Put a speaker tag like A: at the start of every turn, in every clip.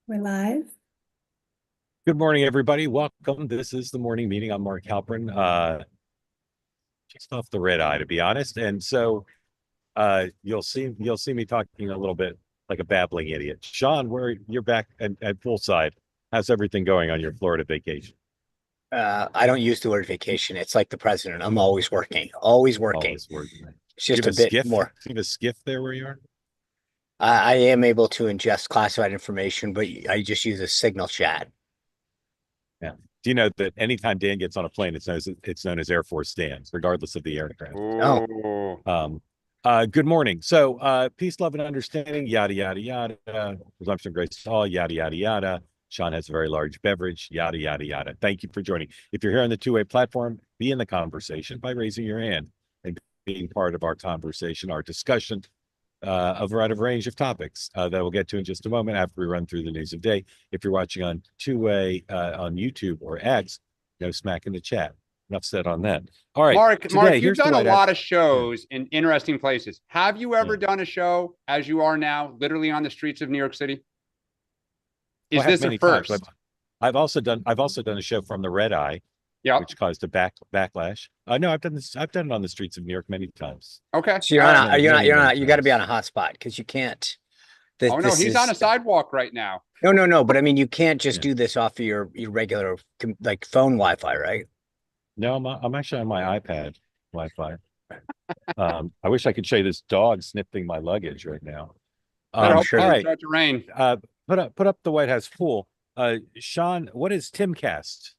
A: We're live.
B: Good morning, everybody. Welcome. This is the morning meeting. I'm Mark Halperin, just off the red eye, to be honest. And so you'll see me talking a little bit like a babbling idiot. Sean, where you're back at poolside. How's everything going on your Florida vacation?
A: I don't use the word vacation. It's like the president. I'm always working, always working.
B: Always working. Do
A: It's
B: you
A: just
B: have
A: a
B: a
A: bit
B: skiff? Do
A: more.
B: you have a skiff there where you are?
A: I am able to ingest classified information, but I just use a signal chat.
B: Yeah. Do you know that anytime Dan gets on a plane, it's known as Air Force Dan, regardless of the aircraft?
A: Oh,
C: Oh,
B: Um, good morning. So, peace, love, and understanding, yada, yada, yada. Presumption of grace to all, yada, yada, yada. Sean has a very large beverage, yada, yada, yada. Thank you for joining. If you're here on the two-way platform, be in the conversation by raising your hand and being part of our conversation, our discussion of a range of topics that we'll get to in just a moment after we run through the news of the day. If you're watching on two-way on YouTube or X, no smack in the chat. Enough said on that. All right.
C: Mark, you've
B: Here's the
C: done a
B: White House.
C: lot of
B: Yeah.
C: shows in interesting places. Have you
B: Yeah.
C: ever done a show as you are now, literally on the streets of New York City?
B: Well,
C: Is
B: I have
C: this a
B: many times.
C: first?
B: I've also done a show from the red eye,
C: Yep.
B: which caused a backlash. No, I've done this. I've done it on the streets of New York many times.
C: Okay.
A: so you're
C: All
A: on.
C: right.
A: You're
B: Many
A: not. You got to be on
B: times.
A: a hotspot because you can't.
C: Oh no,
A: This
C: he's on
A: is
C: a sidewalk right now.
A: no. But I mean, you can't just
B: Yeah.
A: do this off of your regular like phone Wi-Fi, right?
B: No, I'm actually on my iPad Wi-Fi. I wish I could show you this dog sniffing my luggage right now.
C: Better
A: I'm
C: hope it
A: sure
B: All
A: that
C: doesn't
B: right.
C: start to rain.
B: Put up the White House pool. Sean, what is Timcast?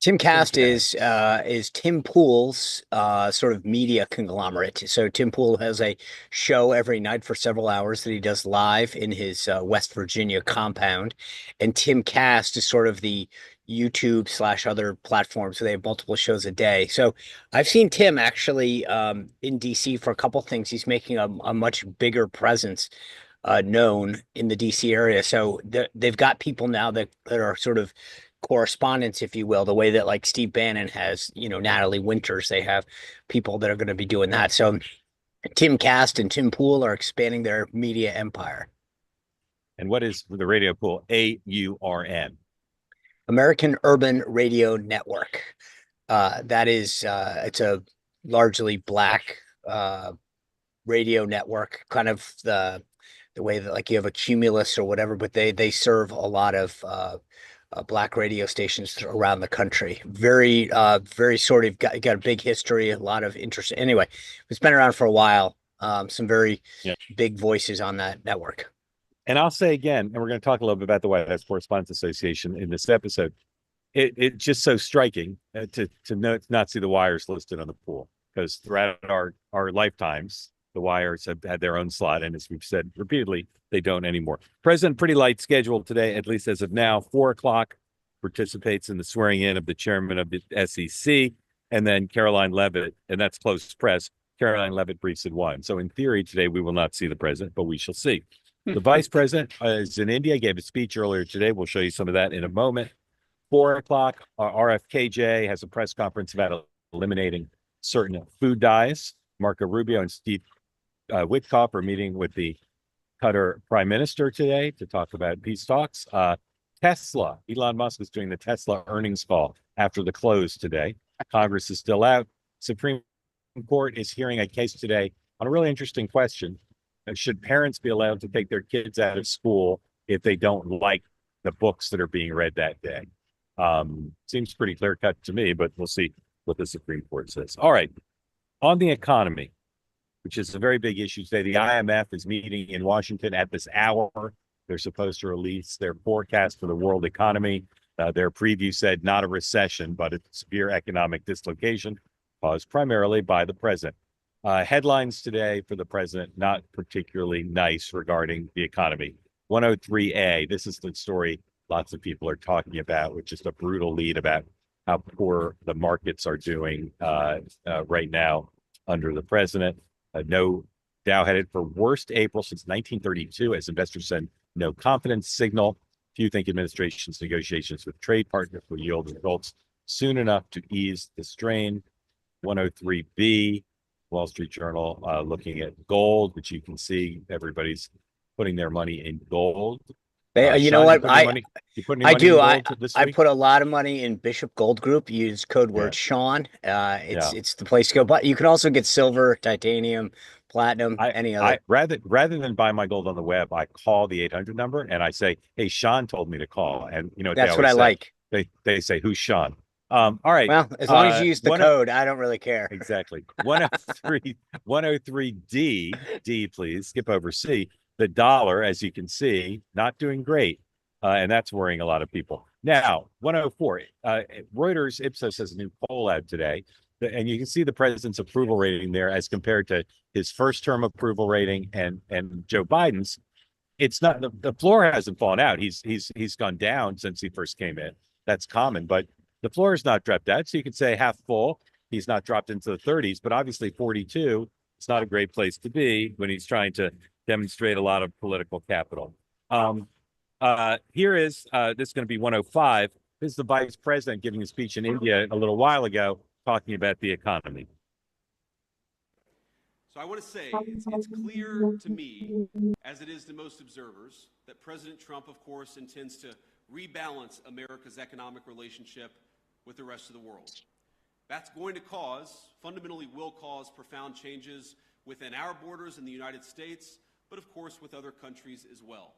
A: Timcast
B: Timcast.
A: is Tim Pool's sort of media conglomerate. So Tim Pool has a show every night for several hours that he does live in his West Virginia compound, and Timcast is sort of the YouTube slash other platforms. So they have multiple shows a day. So I've seen Tim actually in DC for a couple things. He's making a much bigger presence known in the DC area. So they've got people now that are sort of correspondents, if you will, the way that like Steve Bannon has, Natalie Winters, they have people that are going to be doing that. So Tim Cast and Tim Pool are expanding their media empire.
B: And what is the radio pool? AURN.
A: American Urban Radio Network. That is, it's a largely black radio network, kind of the way that like you have a Cumulus or whatever, but they serve a lot of black radio stations around the country. Very sort of got a big history, a lot of interest. Anyway, it's been around for a while. Some very
B: Yeah.
A: big voices on that network.
B: And I'll say again, and we're going to talk a little bit about the White House Correspondents Association in this episode. It's just so striking not see the wires listed on the pool, because throughout our lifetimes, the wires have had their own slot, and as we've said repeatedly, they don't anymore. President, pretty light schedule today, at least as of now. 4 o'clock, participates in the swearing in of the chairman of the SEC, and then Caroline Levitt, and that's closed press. Caroline Levitt briefs at 1. So in theory, today we will not see the president, but we shall see. The vice president is in India, gave a speech earlier today. We'll show you some of that in a moment. 4 o'clock, RFKJ has a press conference about eliminating certain food dyes. Marco Rubio and Steve Witkoff are meeting with the Qatar Prime Minister today to talk about peace talks. Tesla, Elon Musk is doing the Tesla earnings call after the close today. Congress is still out. Supreme Court is hearing a case today on a really interesting question. Should parents be allowed to take their kids out of school if they don't like the books that are being read that day? Seems pretty clear cut to me, but we'll see what the Supreme Court says. All right. On the economy, which is a very big issue today, the IMF is meeting in Washington at this hour. They're supposed to release their forecast for the world economy. Their preview said not a recession, but a severe economic dislocation caused primarily by the president. Headlines today for the president, not particularly nice regarding the economy. 103A, this is the story lots of people are talking about, which is a brutal lead about how poor the markets are doing right now under the president. No Dow headed for worst April since 1932 as investors send no confidence signal. Few think administration's negotiations with trade partners will yield results soon enough to ease the strain. 103B, Wall Street Journal looking at gold, which you can see everybody's putting their money in gold.
A: You know
B: Sean,
A: what?
B: you put any
A: I
B: money in
A: do.
B: gold this
A: I
B: week?
A: put a lot of money in Bishop Gold Group. Use code
B: Yeah.
A: word Sean.
B: Yeah.
A: It's the place to go. But you can also get silver, titanium, platinum, any
B: I
A: other.
B: rather than buy my gold on the web, I call the 800 number and I say, "Hey, Sean told me to call." And you know what they
A: That's what I
B: always say?
A: like.
B: They say, "Who's Sean?" All right.
A: Well, as long as you use the
B: One of
A: code, I don't really care.
B: exactly 103 103 D, please skip over C. The dollar, as you can see, not doing great, and that's worrying a lot of people. Now, 104. Reuters Ipsos has a new poll out today, and you can see the president's approval rating there as compared to his first term approval rating and Joe Biden's. It's not the floor hasn't fallen out. He's gone down since he first came in. That's common, but the floor is not dropped out. So you could say half full. He's not dropped into the 30s, but obviously 42. It's not a great place to be when he's trying to demonstrate a lot of political capital. Here is this is going to be 105. This is the vice president giving a speech in India a little while ago, talking about the economy.
D: So I want to say it's clear to me, as it is to most observers, that President Trump, of course, intends to rebalance America's economic relationship with the rest of the world. That's going to fundamentally will cause profound changes within our borders in the United States, but of course with other countries as well.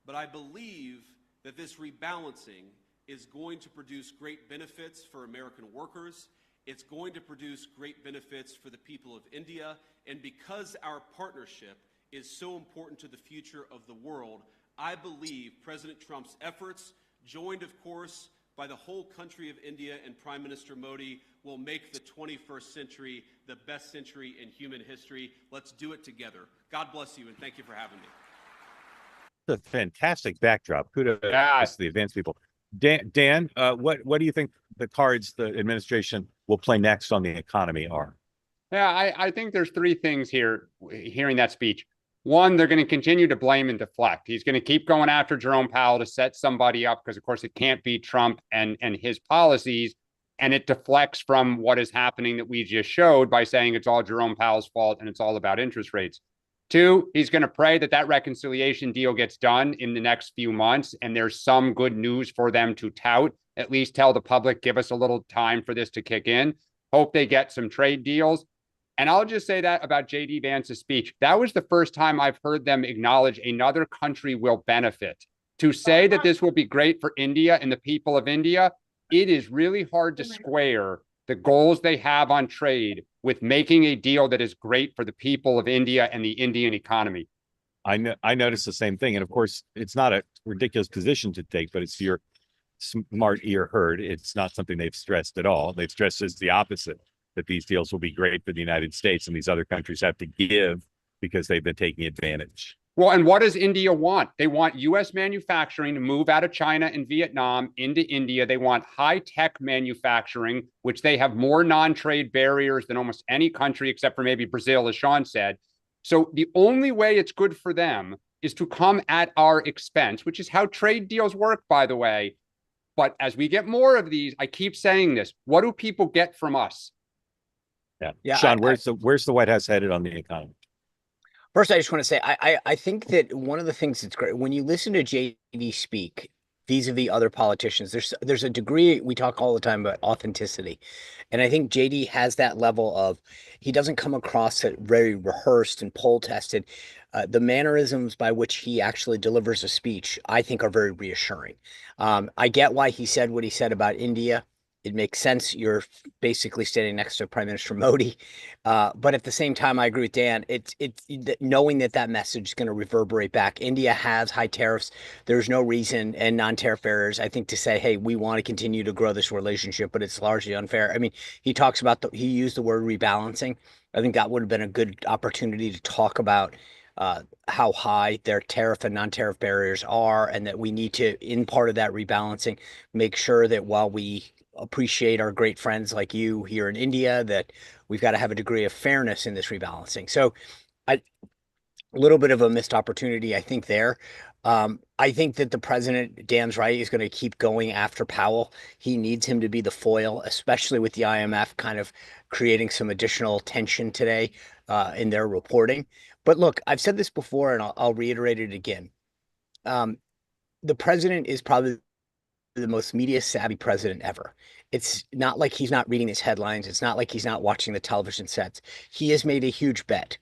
D: But I believe that this rebalancing is going to produce great benefits for American workers. It's going to produce great benefits for the people of India. And because our partnership is so important to the future of the world, I believe President Trump's efforts, joined, of course, by the whole country of India and Prime Minister Modi, will make the 21st century the best century in human history. Let's do it together. God bless you, and thank you for having me.
B: It's a fantastic backdrop. Kudos
C: Yeah.
B: to the advanced people. Dan, what do you think the cards the administration will play next on the economy are?
C: Yeah, I think there's three things here, hearing that speech. One, they're going to continue to blame and deflect. He's going to keep going after Jerome Powell to set somebody up because, of course, it can't be Trump and his policies. And it deflects from what is happening that we just showed by saying it's all Jerome Powell's fault and it's all about interest rates. Two, he's going to pray that that reconciliation deal gets done in the next few months and there's some good news for them to tout, at least tell the public, give us a little time for this to kick in. Hope they get some trade deals. And I'll just say that about J.D. Vance's speech. That was the first time I've heard them acknowledge another country will benefit. To say that this will be great for India and the people of India, it is really hard to square the goals they have on trade with making a deal that is great for the people of India and the Indian economy.
B: I noticed the same thing. And of course, it's not a ridiculous position to take, but it's your smart ear heard. It's not something they've stressed at all. They've stressed it's the opposite, that these deals will be great for the United States and these other countries have to give because they've been taking advantage.
C: Well, and what does India want? They want U.S. manufacturing to move out of China and Vietnam into India. They want high-tech manufacturing, which they have more non-trade barriers than almost any country except for maybe Brazil, as Sean said. So the only way it's good for them is to come at our expense, which is how trade deals work, by the way. But as we get more of these, I keep saying this, what do people get from us?
B: Yeah. Sean, where's the White House headed on the economy?
A: First, I just want to say I think that one of the things that's great when you listen to JD speak vis-a-vis other politicians, there's a degree we talk all the time about authenticity. And I think JD has that level of he doesn't come across it very rehearsed and poll tested. The mannerisms by which he actually delivers a speech, I think, are very reassuring. I get why he said what he said about India. It makes sense. You're basically standing next to Prime Minister Modi. But at the same time, I agree with Dan. It's knowing that message is going to reverberate back. India has high tariffs. There's no reason, and non-tariff barriers, I think, to say, hey, we want to continue to grow this relationship, but it's largely unfair. I mean, he talks about he used the word rebalancing. I think that would have been a good opportunity to talk about how high their tariff and non-tariff barriers are, and that we need to, in part of that rebalancing, make sure that while we appreciate our great friends like you here in India, that we've got to have a degree of fairness in this rebalancing. So a little bit of a missed opportunity, I think, there. I think that the president, Dan's right, is going to keep going after Powell. He needs him to be the foil, especially with the IMF kind of creating some additional tension today in their reporting. But look, I've said this before, and I'll reiterate it again. the president is probably the most media savvy president ever. It's not like he's not reading his headlines. It's not like he's not watching the television sets. He has made a huge bet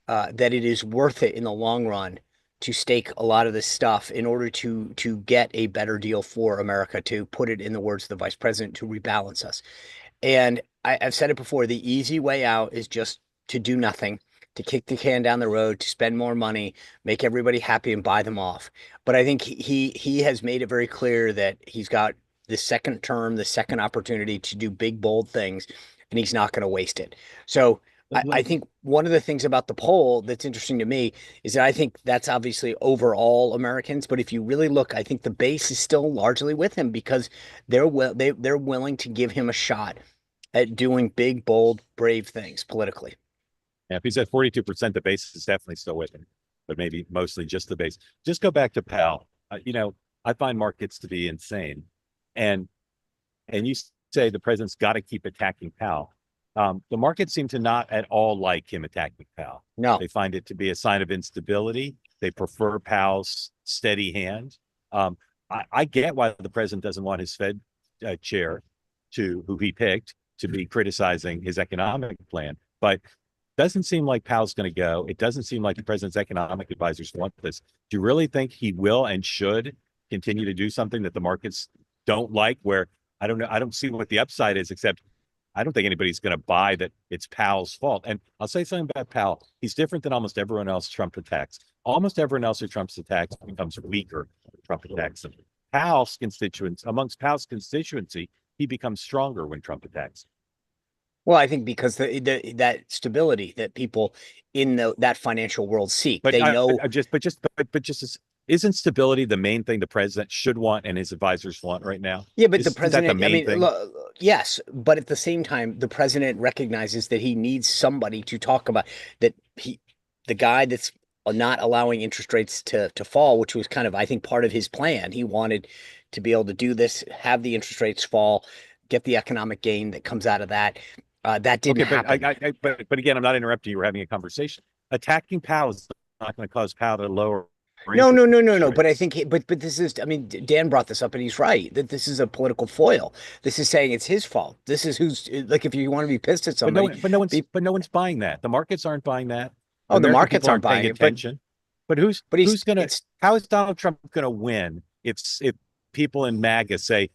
A: that it is worth it in the long run to stake a lot of this stuff in order to get a better deal for America, to put it in the words of the vice president, to rebalance us. And I've said it before, the easy way out is just to do nothing, to kick the can down the road, to spend more money, make everybody happy and buy them off. But I think he has made it very clear that he's got the second term, the second opportunity to do big, bold things, and he's not going to waste it. So I think one of the things about the poll that's interesting to me is that I think that's obviously overall Americans, but if you really look, I think the base is still largely with him because they're willing to give him a shot at doing big, bold, brave things politically.
B: Yeah, if he's at 42%, the base is definitely still with him, but maybe mostly just the base. Just go back to Powell. I find markets to be insane, and you say the president's got to keep attacking Powell. The markets seem to not at all like him attacking Powell.
A: No,
B: They find it to be a sign of instability. They prefer Powell's steady hand. I get why the president doesn't want his Fed chair, who he picked, to be criticizing his economic plan, but doesn't seem like Powell's going to go. It doesn't seem like the president's economic advisors want this. Do you really think he will and should continue to do something that the markets don't like? Where I don't know, I don't see what the upside is, except I don't think anybody's going to buy that it's Powell's fault. And I'll say something about Powell. He's different than almost everyone else Trump attacks. Almost everyone else who Trump's attacks becomes weaker when Trump attacks them. Amongst Powell's constituency, he becomes stronger when Trump attacks.
A: well, I think because that stability that people in that financial world seek,
B: But
A: they know.
B: Isn't stability the main thing the president should want and his advisors want right now?
A: Yeah, but the
B: Isn't that
A: president,
B: the main thing?
A: yes, but at the same time, the president recognizes that he needs somebody to talk about that. The guy that's not allowing interest rates to fall, which was kind of, I think, part of his plan. He wanted to be able to do this, have the interest rates fall, get the economic gain that comes out of that. That didn't happen.
B: But again, I'm not interrupting you. We're having a conversation. Attacking Powell is not going to cause Powell to lower.
A: No. But I think, but this is, I mean, Dan brought this up and he's right that this is a political foil. This is saying it's his fault. This is who's like, if you want to be pissed at somebody,
B: but no one's buying that. The markets aren't buying that.
A: Oh, the markets aren't buying
B: attention. But who's going to? How is Donald Trump going to win if people in MAGA say,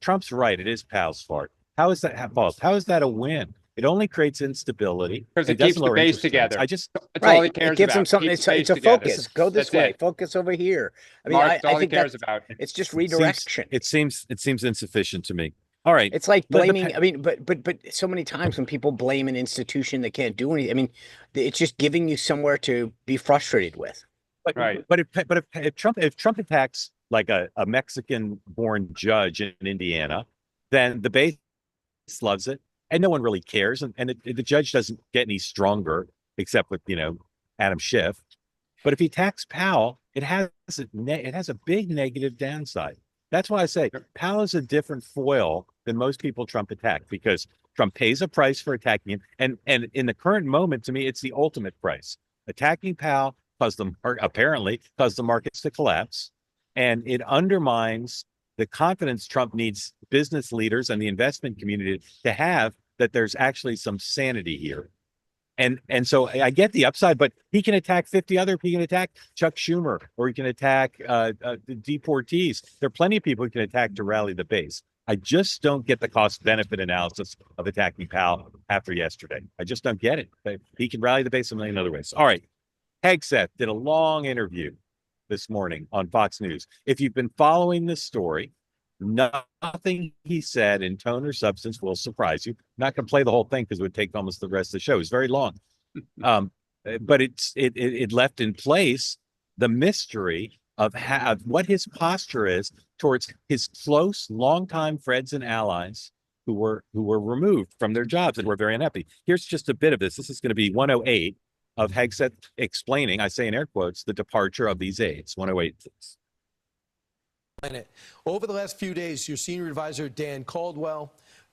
B: Trump's right, it is Powell's fault? How is that false? How is that a win? It only creates instability
C: because it keeps the base together.
A: That's all he cares about. It gives him something. It's a focus. Go this way. Focus over here. I mean, I think cares about. It's just redirection.
B: It seems insufficient to me. All right.
A: It's like blaming. I mean, but so many times when people blame an institution that can't do anything, I mean, it's just giving you somewhere to be frustrated with.
B: But if Trump attacks like a Mexican-born judge in Indiana, then the base loves it, and no one really cares, and the judge doesn't get any stronger except with Adam Schiff. But if he attacks Powell, it has a big negative downside. That's why I say Powell is a different foil than most people Trump attack, because Trump pays a price for attacking him, and in the current moment, to me, it's the ultimate price. Attacking Powell apparently caused the markets to collapse, and it undermines the confidence Trump needs business leaders and the investment community to have that there's actually some sanity here. And so I get the upside, but he can attack 50 other, he can attack Chuck Schumer, or he can attack the deportees. There are plenty of people he can attack to rally the base. I just don't get the cost benefit analysis of attacking Powell after yesterday. I just don't get it. He can rally the base a million other ways. All right. Hegseth did a long interview this morning on Fox News. If you've been following this story, nothing he said in tone or substance will surprise you. I'm not going to play the whole thing because it would take almost the rest of the show. It's very long. But it left in place the mystery of what his posture is towards his close, longtime friends and allies who were removed from their jobs and were very unhappy. Here's just a bit of this. This is going to be 108 of Hegseth explaining, I say in air quotes, the departure of these aides. 108, please.
E: Over the last few days, your senior advisor, Dan Caldwell,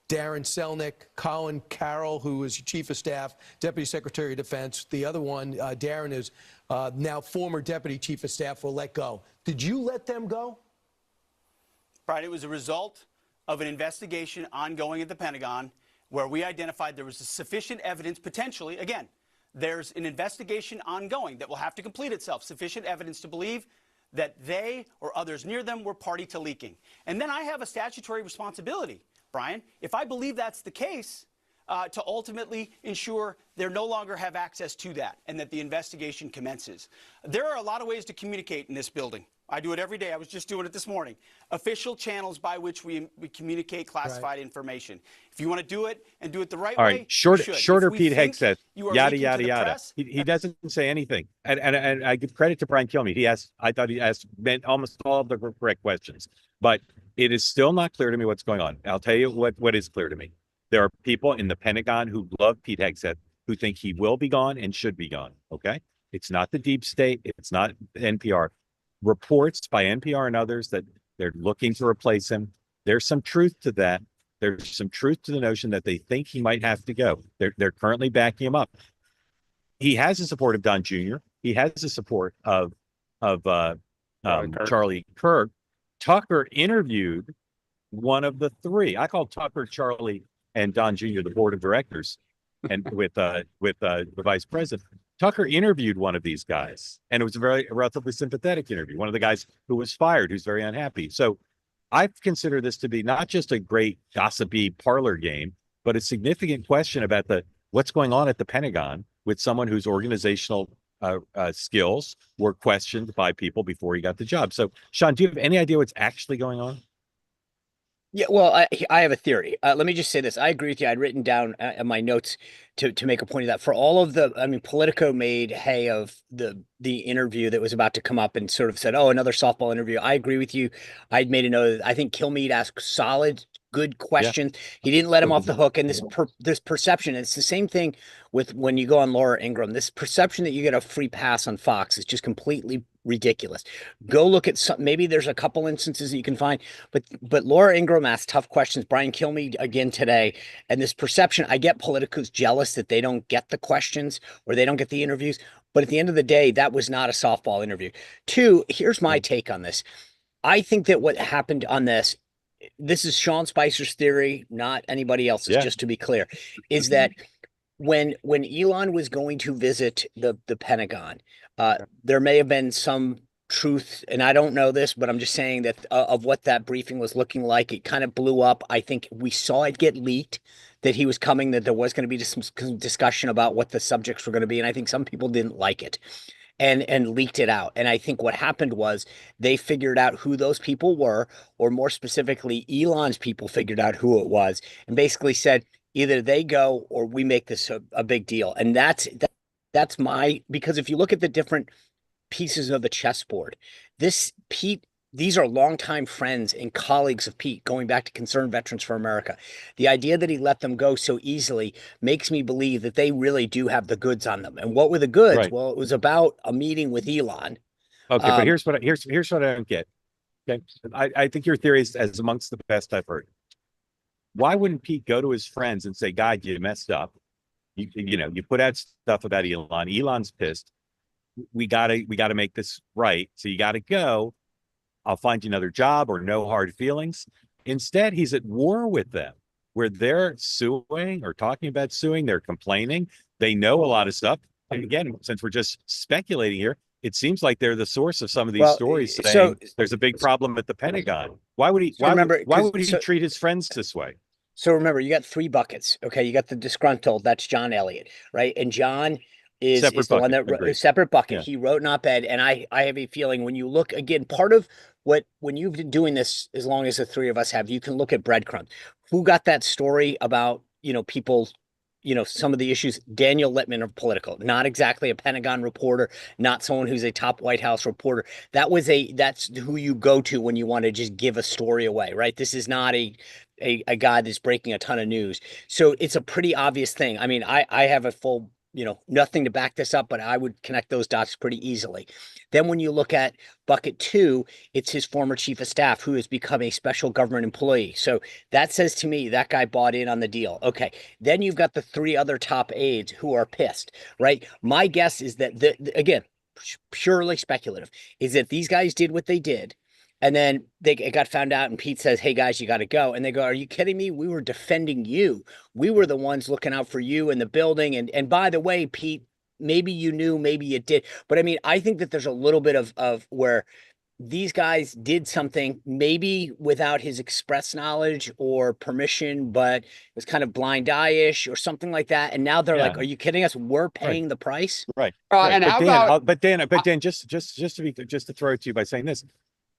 E: Darren Selnick, Colin Carroll, who is Chief of Staff, Deputy Secretary of Defense. The other one, Darren, is now former Deputy Chief of Staff, were let go. Did you let them go?
F: Brian, it was a result of an investigation ongoing at the Pentagon where we identified there was sufficient evidence, potentially, again, there's an investigation ongoing that will have to complete itself, sufficient evidence to believe that they or others near them were party to leaking. And then I have a statutory responsibility, Brian, if I believe that's the case, to ultimately ensure they no longer have access to that and that the investigation commences. There are a lot of ways to communicate in this building. I do it every day. I was just doing it this morning. Official channels by which we communicate classified information. If you want to do it and do it the right
B: All
F: way,
B: right, shorter Pete Hegseth, yada, yada, yada.
F: Press,
B: he doesn't say anything. And I give credit to Brian Kilmeade. I thought he asked almost all of the correct questions. But it is still not clear to me what's going on. I'll tell you what is clear to me. There are people in the Pentagon who love Pete Hegseth who think he will be gone and should be gone. Okay? It's not the deep state. It's not NPR. Reports by NPR and others that they're looking to replace him. There's some truth to that. There's some truth to the notion that they think he might have to go. They're currently backing him up. He has the support of Don Jr. He has the support of Charlie Kirk. Tucker interviewed one of the three. I call Tucker, Charlie, and Don Jr. the board of directors, and with the vice president. Tucker interviewed one of these guys, and it was a relatively sympathetic interview. One of the guys who was fired, who's very unhappy. So I consider this to be not just a great gossipy parlor game, but a significant question about what's going on at the Pentagon with someone whose organizational skills were questioned by people before he got the job. So, Sean, do you have any idea what's actually going on?
A: Yeah, well, I have a theory. Let me just say this. I agree with you. I'd written down in my notes to make a point of that. For all of Politico made hay of the interview that was about to come up and sort of said, oh, another softball interview. I agree with you. I'd made a note. I think Kilmeade asked solid, good questions. Yeah. He didn't let him off the hook. And this perception, it's the same thing with when you go on Laura Ingraham. This perception that you get a free pass on Fox is just completely ridiculous. Go look at some, maybe there's a couple instances that you can find, but Laura Ingraham asked tough questions. Brian Kilmeade again today. And this perception, I get Politico's jealous that they don't get the questions or they don't get the interviews. But at the end of the day, that was not a softball interview. Two, here's my take on this. I think that what happened on this is Sean Spicer's theory, not anybody else's, just to be clear, is that when Elon was going to visit the Pentagon, there may have been some truth, and I don't know this, but I'm just saying that of what that briefing was looking like. It kind of blew up. I think we saw it get leaked that he was coming, that there was going to be some discussion about what the subjects were going to be, and I think some people didn't like it and leaked it out. And I think what happened was they figured out who those people were, or more specifically, Elon's people figured out who it was and basically said, either they go or we make this a big deal. And that's because if you look at the different pieces of the chessboard, these are longtime friends and colleagues of Pete, going back to Concerned Veterans for America. The idea that he let them go so easily makes me believe that they really do have the goods on them. And what were the goods? Right. Well, it was about a meeting with Elon.
B: Okay, but here's what I don't get. Okay, I think your theory is as amongst the best I've heard. Why wouldn't Pete go to his friends and say, "God, you messed up. You put out stuff about Elon. Elon's pissed. We gotta make this right. So you gotta go. I'll find you another job," or no hard feelings. Instead, he's at war with them, where they're suing or talking about suing. They're complaining. They know a lot of stuff. And again, since we're just speculating here, it seems like they're the source of some of these stories saying there's a big problem at the Pentagon. Why would he? Why would he treat his friends this way?
A: So remember, you got three buckets. Okay, you got the disgruntled. That's John Elliott, right? And John is the one that wrote a separate bucket. Yeah. He wrote an op-ed, and I have a feeling when you look again, part of when you've been doing this as long as the three of us have, you can look at breadcrumbs. Who got that story about people? Some of the issues. Daniel Littman of Politico, not exactly a Pentagon reporter, not someone who's a top White House reporter. That's who you go to when you want to just give a story away, right? This is not a guy that's breaking a ton of news. So it's a pretty obvious thing. I mean, I have a full nothing to back this up, but I would connect those dots pretty easily. Then when you look at bucket two, it's his former chief of staff who has become a special government employee. So that says to me that guy bought in on the deal. Okay. Then you've got the three other top aides who are pissed, right? My guess is that, again, purely speculative, is that these guys did what they did. And then it got found out, and Pete says, "Hey guys, you got to go." And they go, "Are you kidding me? We were defending you. We were the ones looking out for you in the building. And by the way, Pete, maybe you knew, maybe you did." But I mean, I think that there's a little bit of where these guys did something maybe without his express knowledge or permission, but it was kind of blind eye-ish or something like that. And now they're like, "Are you kidding us? We're paying the price."
B: Right.
C: And how about?
B: But Dan, just to throw it to you by saying this.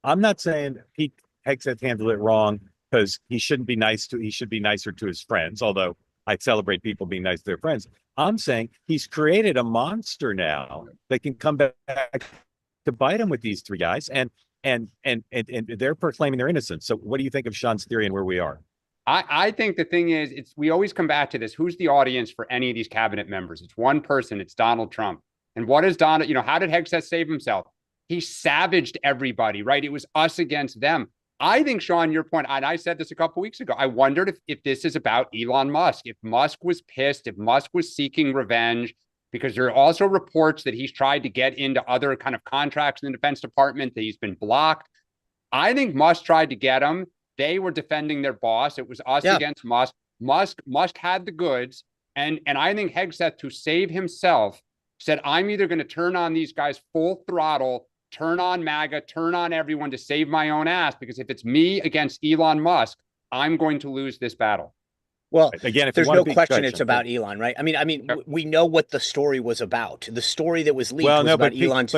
B: I'm not saying Pete Hegseth handled it wrong because he should be nicer to his friends, although I celebrate people being nice to their friends. I'm saying he's created a monster now that can come back to bite him with these three guys, and they're proclaiming their innocence. So what do you think of Sean's theory and where we are?
C: I think the thing is, we always come back to this. Who's the audience for any of these cabinet members? It's one person. It's Donald Trump. And what is Donald, how did Hegseth save himself? He savaged everybody, right? It was us against them. I think, Sean, your point, and I said this a couple of weeks ago, I wondered if this is about Elon Musk, if Musk was pissed, if Musk was seeking revenge, because there are also reports that he's tried to get into other kind of contracts in the Defense Department, that he's been blocked. I think Musk tried to get him. They were defending their boss. It was us against Musk. Musk had the goods. And I think Hegseth, to save himself, said, I'm either going to turn on these guys full throttle, turn on MAGA, turn on everyone to save my own ass, because if it's me against Elon Musk, I'm going to lose this battle.
A: Well, again, if there's no question it's about Elon, right? I mean, we know what the story was about. The story that was leaked was about Elon.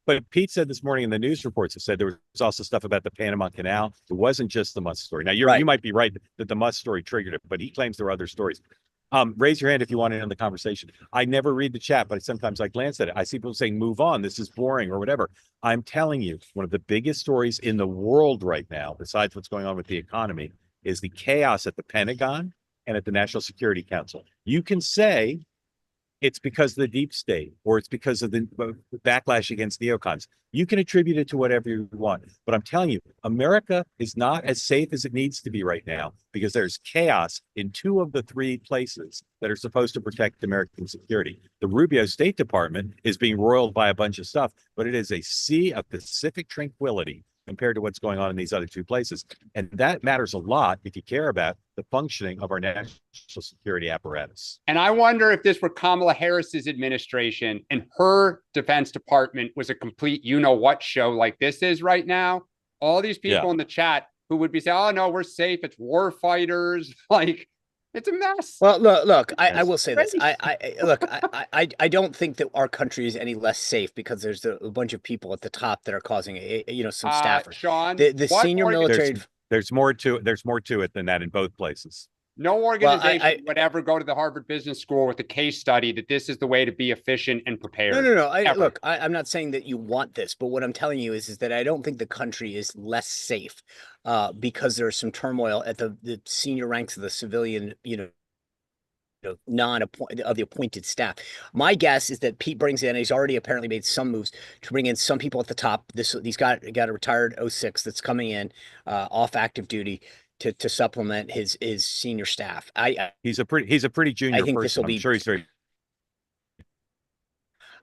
B: But Pete said this morning in the news reports, it said there was also stuff about the Panama Canal. It wasn't just the Musk story. Now, you might be right that the Musk story triggered it, but he claims there are other stories. Raise your hand if you want in on the conversation. I never read the chat, but sometimes I glance at it. I see people saying, move on, this is boring or whatever. I'm telling you, one of the biggest stories in the world right now, besides what's going on with the economy, is the chaos at the Pentagon and at the National Security Council. You can say it's because of the deep state, or it's because of the backlash against neocons. You can attribute it to whatever you want. But I'm telling you, America is not as safe as it needs to be right now, because there's chaos in two of the three places that are supposed to protect American security. The Rubio State Department is being roiled by a bunch of stuff, but it is a sea of Pacific tranquility compared to what's going on in these other two places. And that matters a lot if you care about the functioning of our national security apparatus.
C: And I wonder if this were Kamala Harris's administration and her Defense Department was a complete you-know-what show like this is right now. All these people in the chat who would be saying, oh, no, we're safe. It's war fighters. Like, it's a mess.
A: Well, look, I will say this. I don't think that our country is any less safe because there's a bunch of people at the top that are causing some staffers.
C: Sean,
A: the senior military.
B: There's more to it than that in both places.
C: No organization would ever go to the Harvard Business School with a case study that this is the way to be efficient and prepared.
A: No. Look, I'm not saying that you want this, but what I'm telling you is that I don't think the country is less safe because there's some turmoil at the senior ranks of the civilian, of the appointed staff. My guess is that Pete brings in, he's already apparently made some moves to bring in some people at the top. He's got a retired 06 that's coming in off active duty to supplement his senior staff.
B: He's a pretty junior
A: I think
B: person.
A: this will be.
B: I'm sure he's very.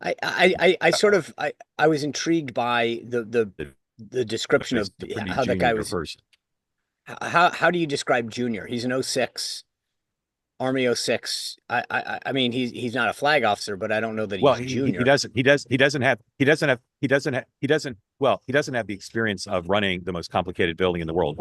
A: I was intrigued by the description of how that guy was. Person. How do you describe Junior? He's an 06. Army 06. I mean, he's not a flag officer, but I don't know that he's junior.
B: He doesn't have the experience of running the most complicated building in the world.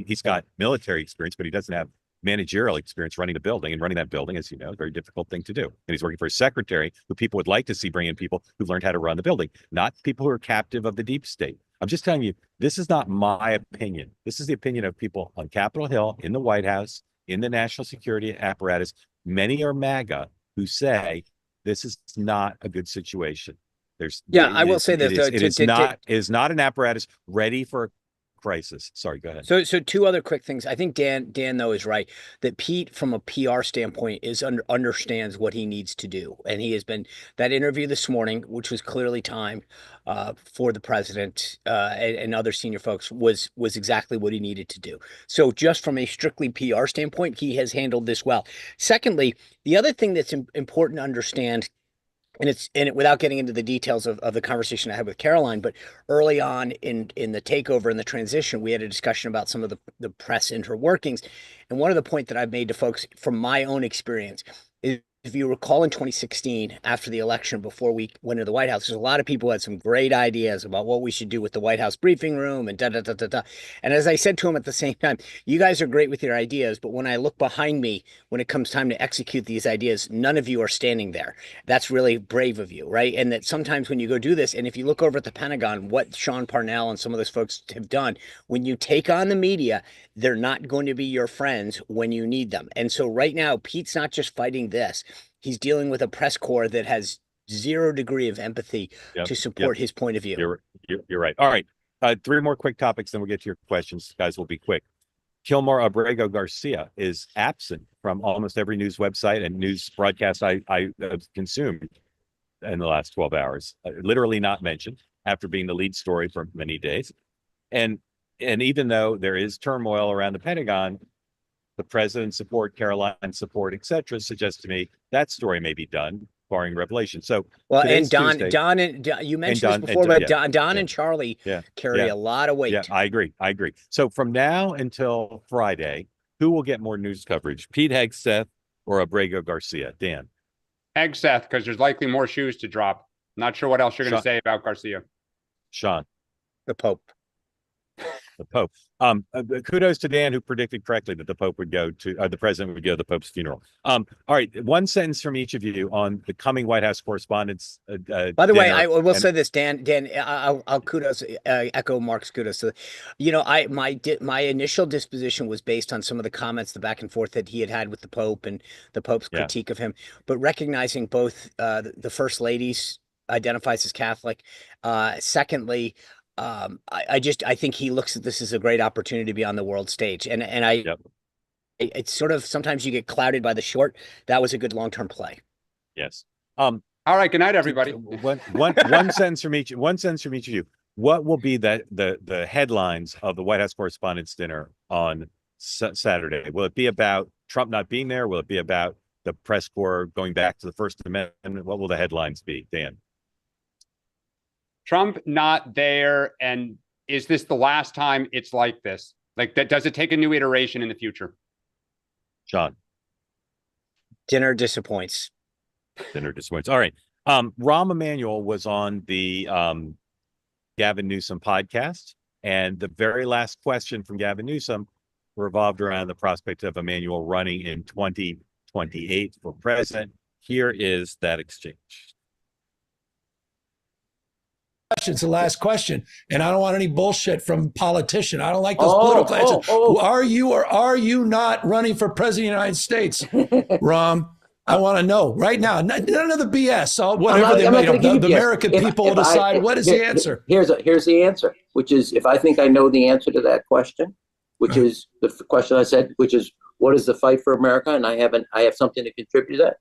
B: He's got military experience, but he doesn't have managerial experience running the building, and running that building, as you know, is a very difficult thing to do. And he's working for a secretary who people would like to see bring in people who've learned how to run the building, not people who are captive of the deep state. I'm just telling you, this is not my opinion. This is the opinion of people on Capitol Hill, in the White House, in the national security apparatus. Many are MAGA who say this is not a good situation.
A: I will say this.
B: It is not an apparatus ready for crisis. Sorry, go ahead.
A: So two other quick things. I think Dan though is right that Pete, from a PR standpoint, understands what he needs to do, and he has been that interview this morning, which was clearly timed for the president and other senior folks, was exactly what he needed to do. So just from a strictly PR standpoint, he has handled this well. Secondly, the other thing that's important to understand, and without getting into the details of the conversation I had with Caroline, but early on in the takeover and the transition, we had a discussion about some of the press inner workings. And one of the point that I've made to folks from my own experience is, if you recall, in 2016, after the election, before we went into the White House, there's a lot of people who had some great ideas about what we should do with the White House briefing room and da da da da da. And as I said to him at the same time, you guys are great with your ideas, but when I look behind me, when it comes time to execute these ideas, none of you are standing there. That's really brave of you, right? And that sometimes when you go do this, and if you look over at the Pentagon, what Sean Parnell and some of those folks have done, when you take on the media, they're not going to be your friends when you need them. And so right now, Pete's not just fighting this. He's dealing with a press corps that has 0 degree of empathy to support his point of view.
B: You're right. All right. 3 more quick topics, then we'll get to your questions. Guys, will be quick. Kilmar Abrego Garcia is absent from almost every news website and news broadcast I consumed in the last 12 hours. Literally not mentioned after being the lead story for many days. And even though there is turmoil around the Pentagon, the president's support, Caroline's support, etc., suggests to me that story may be done, barring revelation. So,
A: well, and Don, you mentioned this before, but Don and Charlie carry a lot of weight.
B: Yeah, I agree. So from now until Friday, who will get more news coverage, Pete Hegseth or Abrego Garcia? Dan?
C: Hegseth, because there's likely more shoes to drop. Not sure what else you're going to say about Garcia.
B: Sean?
A: The Pope.
B: The Pope. Kudos to Dan, who predicted correctly that the Pope would go to the president would go to the Pope's funeral. All right, one sentence from each of you on the coming White House Correspondents'
A: By the way, I will say this, Dan. I'll kudos echo Mark's kudos. So, my initial disposition was based on some of the comments, the back and forth that he had with the Pope and the Pope's critique of him, but recognizing both the First Lady's identifies as Catholic. Secondly, I think he looks at this as a great opportunity to be on the world stage, and it's sort of, sometimes you get clouded by the short. That was a good long-term play.
B: Yes.
C: All right. Good night, everybody.
B: One sentence from each. One sentence from each of you. What will be the headlines of the White House Correspondents' Dinner on Saturday? Will it be about Trump not being there? Will it be about the press corps going back to the First Amendment? What will the headlines be, Dan?
C: Trump not there, and is this the last time it's like this? Like, that, does it take a new iteration in the future?
B: Sean?
A: Dinner disappoints.
B: Dinner disappoints. All right. Rahm Emanuel was on the Gavin Newsom podcast, and the very last question from Gavin Newsom revolved around the prospect of Emanuel running in 2028 for president. Here is that exchange.
E: It's the last question, and I don't want any bullshit from politician. I don't like those political answers. Are you or are you not running for president of the United States, Rahm? I want to know right now. None of the BS. Whatever they made up. The American people will decide. What is the answer?
G: Here's the answer, which is, if I think I know the answer to that question, which is the question I said, which is, what is the fight for America? And I have something to contribute to that.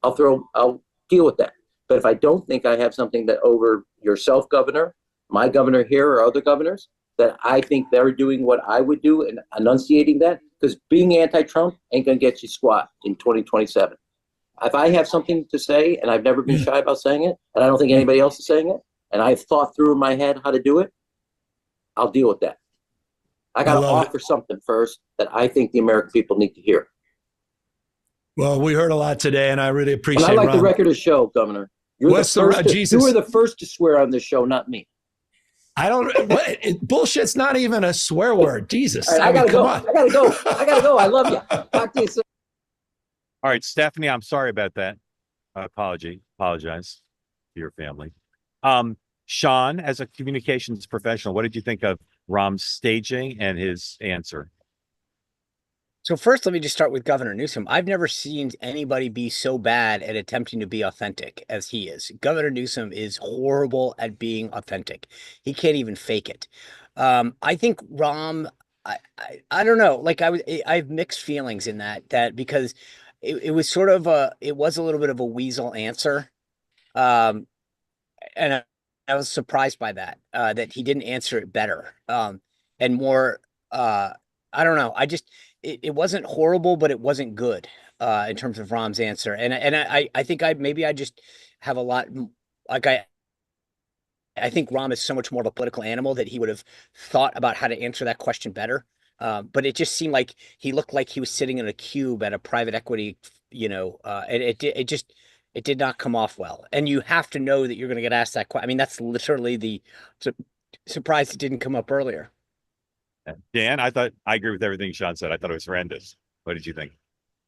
G: I'll deal with that. But if I don't think I have something that over yourself, Governor, my governor here, or other governors, that I think they're doing what I would do and enunciating that, because being anti-Trump ain't going to get you squat in 2027. If I have something to say, and I've never been shy about saying it, and I don't think anybody else is saying it, and I've thought through in my head how to do it, I'll deal with that. I got to offer something first that I think the American people need to hear.
E: Well, we heard a lot today, and I really appreciate it.
G: And I like the record of show, Governor. You were the first to swear on this show, not me.
E: I don't. Bullshit's not even a swear word. Jesus.
G: Right, I gotta go. I gotta go. I love you. Talk to you soon.
B: All right, Stephanie, I'm sorry about that. Apologize to your family. Sean, as a communications professional, what did you think of Rahm's staging and his answer?
A: So first, let me just start with Governor Newsom. I've never seen anybody be so bad at attempting to be authentic as he is. Governor Newsom is horrible at being authentic. He can't even fake it. I think Rahm, I don't know. Like I have mixed feelings in that because it was sort of it was a little bit of a weasel answer. Um, and I was surprised by that, that he didn't answer it better, and more. I don't know. It wasn't horrible, but it wasn't good, in terms of Rahm's answer. And I think I just have a lot like I think Rahm is so much more of a political animal that he would have thought about how to answer that question better. But it just seemed like he looked like he was sitting in a cube at a private equity, and it did not come off well. And you have to know that you're going to get asked that question. I mean, that's literally the surprise it didn't come up earlier.
B: Dan, I agree with everything Sean said. I thought it was horrendous. What did you think?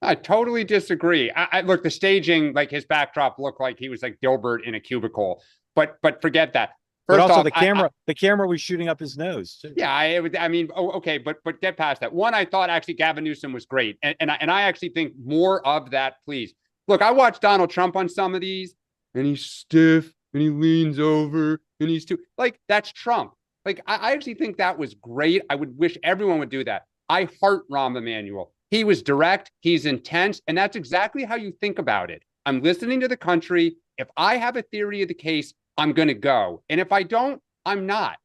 C: I totally disagree. I look, the staging, like his backdrop looked like he was like Dilbert in a cubicle, but forget that.
B: But
C: First
B: also
C: off,
B: the camera was shooting up his nose too.
C: yeah, I mean, okay, but get past that. One, I thought actually Gavin Newsom was great, and I actually think more of that, please. Look, I watched Donald Trump on some of these, and he's stiff, and he leans over, and he's too like that's Trump. Like I actually think that was great. I would wish everyone would do that. I heart Rahm Emanuel. He was direct, he's intense, and that's exactly how you think about it. I'm listening to the country. If I have a theory of the case, I'm going to go. And if I don't, I'm not.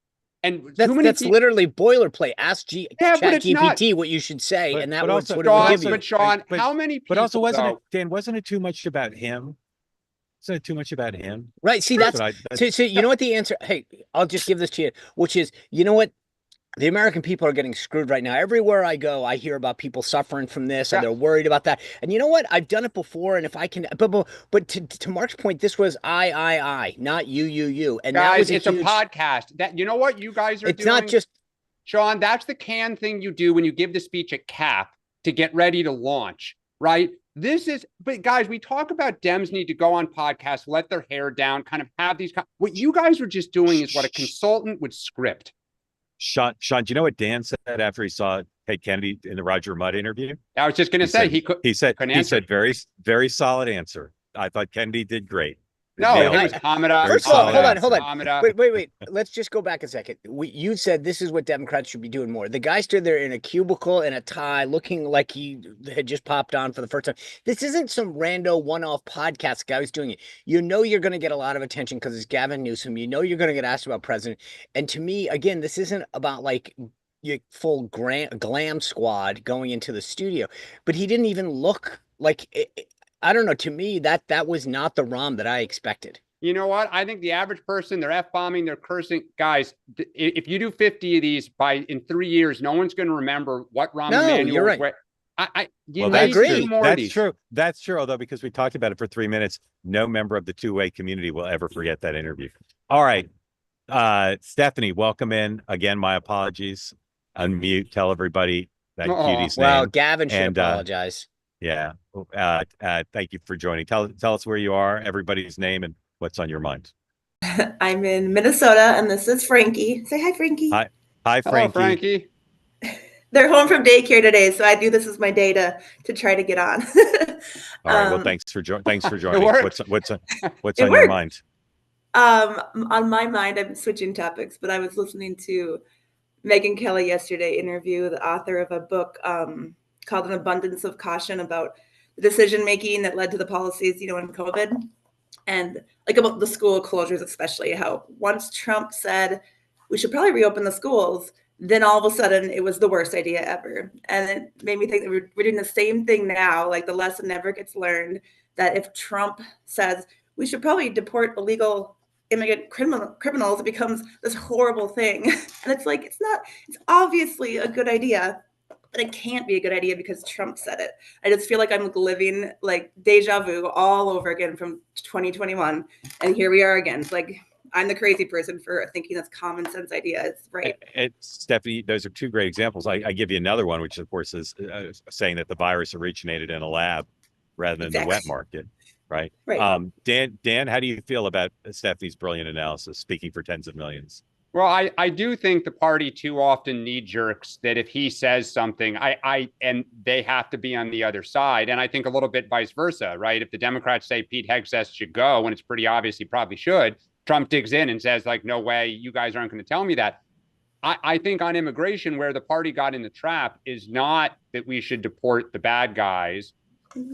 C: And
A: that's literally boilerplate. Ask ChatGPT what you should say,
B: but,
A: and that
B: would
C: Sean,
B: give you.
C: But Sean, how many people?
B: But also, wasn't it too much about him? Wasn't it too much about him?
A: Right. See, so you know what the answer? Hey, I'll just give this to you, which is, you know what? The American people are getting screwed right now. Everywhere I go, I hear about people suffering from this, and they're worried about that. And you know what? I've done it before, and if I can, but to Mark's point, this was I, not you. And
C: guys,
A: that was
C: a podcast. That you know what you guys are doing.
A: It's not just
C: Sean. That's the can thing you do when you give the speech at CAP to get ready to launch, right? But guys, we talk about Dems need to go on podcasts, let their hair down, kind of have these. What you guys are just doing is what a consultant would script.
B: Sean, do you know what Dan said after he saw Ted Kennedy in the Roger Mudd interview?
C: I was just going to say
B: he said very, very solid answer. I thought Kennedy did great.
C: No, it was Hamida.
A: First of all, hold on. Wait. Let's just go back a second. You said this is what Democrats should be doing more. The guy stood there in a cubicle and a tie, looking like he had just popped on for the first time. This isn't some rando one-off podcast guy who's doing it. You know you're going to get a lot of attention because it's Gavin Newsom. You know you're going to get asked about president. And to me, again, this isn't about like your full glam squad going into the studio. But he didn't even look like it. I don't know. To me, that was not the Rahm that I expected.
C: You know what? I think the average person, they're F-bombing, they're cursing. Guys, if you do 50 of these in 3 years, no one's going to remember what Rahm Emanuel
A: you're right.
C: I
B: agree. That's true. That's true. Although, because we talked about it for 3 minutes, no member of the two-way community will ever forget that interview. All right. Stephanie, welcome in. Again, my apologies. Unmute. Tell everybody that cutie's name.
A: Well, Gavin should apologize.
B: Yeah. Thank you for joining. Tell us where you are, everybody's name, and what's on your mind.
H: I'm in Minnesota, and this is Frankie. Say hi, Frankie.
B: Hi, Frankie.
C: Hello, Frankie.
H: They're home from daycare today, so I do this as my day to try to get on.
B: All right. Well, thanks for joining. What's on your mind?
H: On my mind, I'm switching topics, but I was listening to Megyn Kelly yesterday interview the author of a book called An Abundance of Caution about the decision-making that led to the policies, in COVID. And like about the school closures, especially how once Trump said we should probably reopen the schools, then all of a sudden it was the worst idea ever. And it made me think that we're doing the same thing now. Like the lesson never gets learned that if Trump says we should probably deport illegal immigrant criminals, it becomes this horrible thing. And it's like, it's obviously a good idea, but it can't be a good idea because Trump said it. I just feel like I'm living like deja vu all over again from 2021. And here we are again. It's like, I'm the crazy person for thinking this common sense idea is right.
B: Stephanie, those are two great examples. I give you another one, which of course is saying that the virus originated in a lab rather than the wet market. Right.
H: Right.
B: Dan, how do you feel about Stephanie's brilliant analysis, speaking for tens of millions?
C: Well, I do think the party too often knee jerks that if he says something, and they have to be on the other side. And I think a little bit vice versa, right? If the Democrats say Pete Hegseth should go, and it's pretty obvious he probably should, Trump digs in and says, like, no way, you guys aren't going to tell me that. I think on immigration, where the party got in the trap is not that we should deport the bad guys.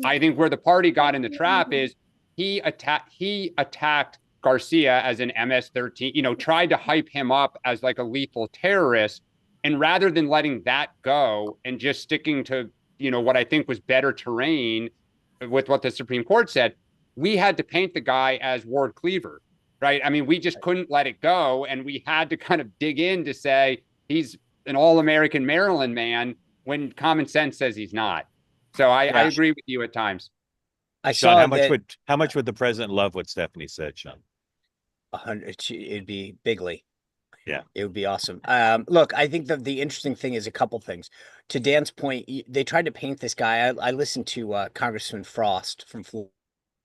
C: I think where the party got in the trap is he attacked Garcia as an MS-13, tried to hype him up as like a lethal terrorist. And rather than letting that go and just sticking to, what I think was better terrain with what the Supreme Court said, we had to paint the guy as Ward Cleaver, right? I mean, we just couldn't let it go. And we had to kind of dig in to say he's an all-American Maryland man when common sense says he's not. So I agree with you at times.
B: Sean, how much would the president love what Stephanie said, Sean?
A: 100. It'd be bigly.
B: Yeah,
A: it would be awesome. Look, I think the interesting thing is a couple things. To Dan's point, they tried to paint this guy. I listened to Congressman Frost from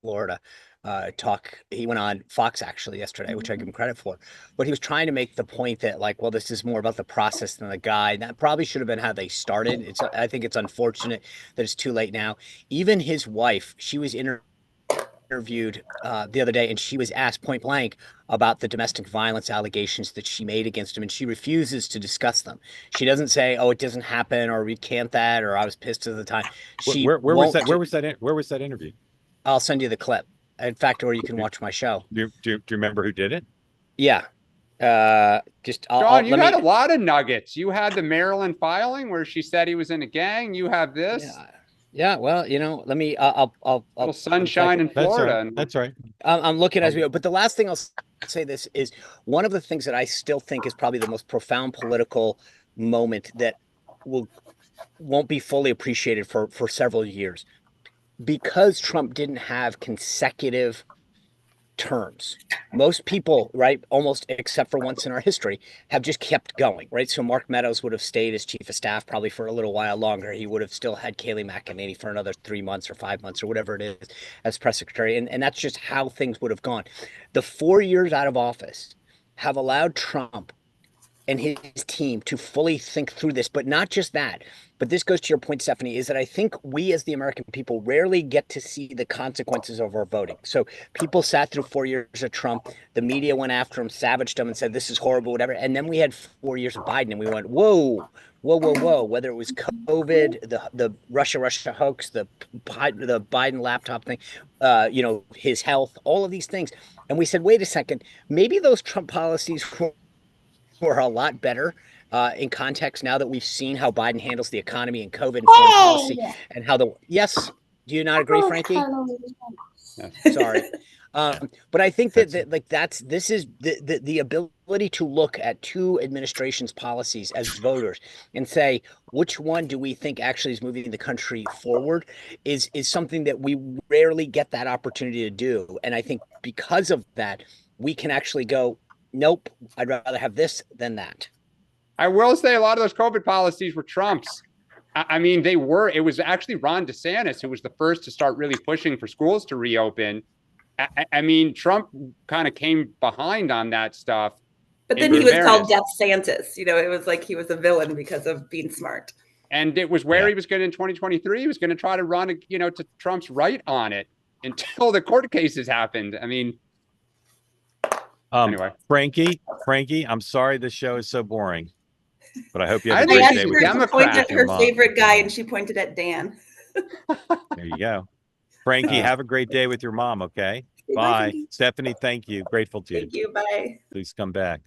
A: Florida talk. He went on Fox actually yesterday, which I give him credit for. But he was trying to make the point that, like, well, this is more about the process than the guy. And that probably should have been how they started. I think it's unfortunate that it's too late now. Even his wife, she was interviewed the other day, and she was asked point blank about the domestic violence allegations that she made against him, and she refuses to discuss them. She doesn't say, "Oh, it doesn't happen," or "Recant that," or "I was pissed at the time."
B: Where was that interview?
A: I'll send you the clip. In fact, or you can watch my show.
B: Do you remember who did it?
A: Yeah.
C: John, you had a lot of nuggets. You had the Maryland filing where she said he was in a gang. You have this.
A: Yeah. Well, let me. I'll
C: little sunshine in Florida.
B: That's right.
A: I'm looking as we go. But the last thing I'll say this is one of the things that I still think is probably the most profound political moment that won't be fully appreciated for several years. Because Trump didn't have consecutive terms, most people, right, almost except for once in our history, have just kept going, right? So Mark Meadows would have stayed as chief of staff probably for a little while longer. He would have still had Kayleigh McEnany for another 3 months or 5 months or whatever it is as press secretary. And that's just how things would have gone. The 4 years out of office have allowed Trump and his team to fully think through this, but not just that. But this goes to your point, Stephanie, is that I think we as the American people rarely get to see the consequences of our voting. So people sat through 4 years of Trump. The media went after him, savaged him, and said, this is horrible, whatever. And then we had 4 years of Biden, and we went, whoa. Whether it was COVID, the Russia hoax, the Biden laptop thing, his health, all of these things. And we said, wait a second, maybe those Trump policies were a lot better in context now that we've seen how Biden handles the economy and COVID and foreign policy, and how yes, do you not agree, Frankie? Sorry. But I think this is the ability to look at two administrations' policies as voters and say, which one do we think actually is moving the country forward is something that we rarely get that opportunity to do. And I think because of that, we can actually go, nope, I'd rather have this than that.
C: I will say a lot of those COVID policies were Trump's. I mean, it was actually Ron DeSantis who was the first to start really pushing for schools to reopen. I mean, Trump kind of came behind on that stuff.
H: But then he was called Death Santis. It was like he was a villain because of being smart.
C: And it was where he was going in 2023. He was going to try to run, to Trump's right on it until the court cases happened. I mean, anyway.
B: Frankie, I'm sorry this show is so boring, but I hope you have a great day with
H: her. She pointed at her favorite guy, and she pointed at Dan.
B: There you go. Frankie, have a great day with your mom, okay? Bye. Stephanie, thank you. Grateful to you.
H: Thank you. Bye.
B: Please come back.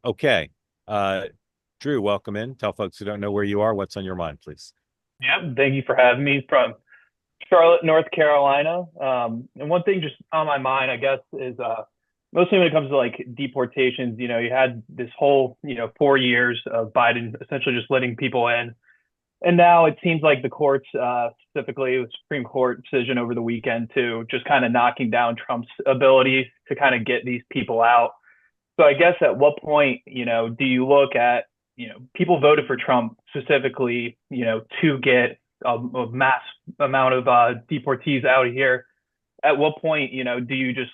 B: Okay. Drew, welcome in. Tell folks who don't know where you are, what's on your mind, please.
I: Yeah, thank you for having me. From Charlotte, North Carolina. And one thing just on my mind, I guess, is mostly when it comes to like deportations, you had this whole, 4 years of Biden essentially just letting people in. And now it seems like the courts, specifically the Supreme Court decision over the weekend, to just kind of knocking down Trump's ability to kind of get these people out. So I guess at what point, do you look at, people voted for Trump specifically, to get a mass amount of deportees out of here. at what point, do you just,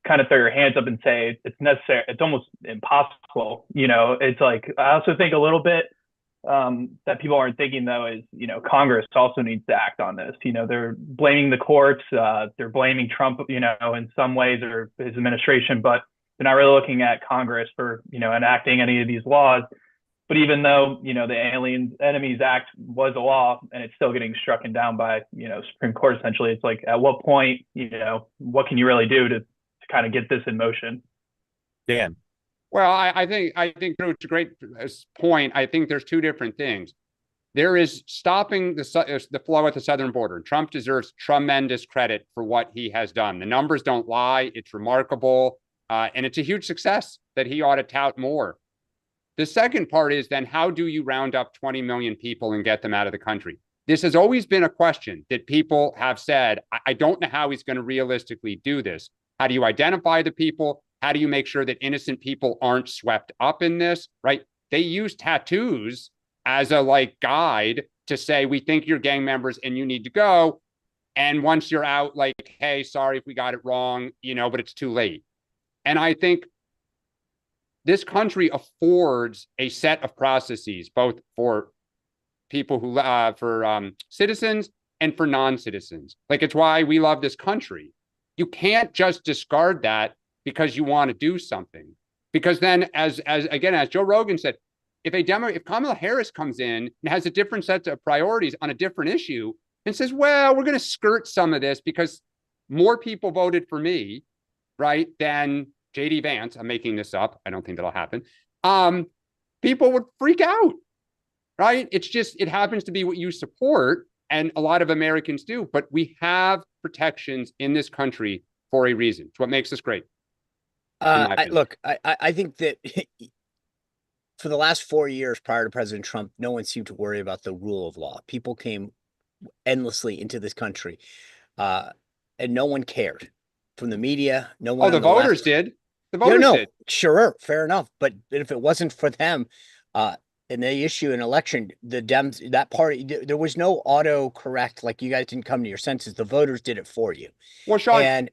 I: kind of throw your hands up and say it's necessary? It's almost impossible. It's like, I also think a little bit that people aren't thinking, though, is, Congress also needs to act on this. They're blaming the courts. They're blaming Trump, in some ways, or his administration, but they're not really looking at Congress for, enacting any of these laws. But even though, the Alien Enemies Act was a law and it's still getting struck down by, Supreme Court, essentially, it's like, at what point, what can you really do to kind of get this in motion?
B: Dan.
C: Well, I think Drew, it's a great point. I think there's two different things. There is stopping the flow at the southern border. Trump deserves tremendous credit for what he has done. The numbers don't lie. It's remarkable. And it's a huge success that he ought to tout more. The second part is then, how do you round up 20 million people and get them out of the country? This has always been a question that people have said, I don't know how he's going to realistically do this. How do you identify the people? How do you make sure that innocent people aren't swept up in this, right? They use tattoos as a guide to say, we think you're gang members and you need to go. And once you're out, hey, sorry if we got it wrong, but it's too late. And I think this country affords a set of processes, both for people who, for citizens and for non-citizens. It's why we love this country. You can't just discard that because you want to do something. Because then, as Joe Rogan said, if Kamala Harris comes in and has a different set of priorities on a different issue and says, well, we're going to skirt some of this because more people voted for me, right, than JD Vance, I'm making this up, I don't think that'll happen, people would freak out, right? It's just, it happens to be what you support, and a lot of Americans do, but we have protections in this country for a reason. It's what makes us great.
A: I think that for the last 4 years prior to President Trump, no one seemed to worry about the rule of law. People came endlessly into this country, and no one cared. From the media, no one.
C: Oh, the voters did. The voters did.
A: Sure, fair enough. But if it wasn't for them, and they issue an election, the Dems, that party, there was no autocorrect. You guys didn't come to your senses. The voters did it for you.
C: Well, Sean,
A: and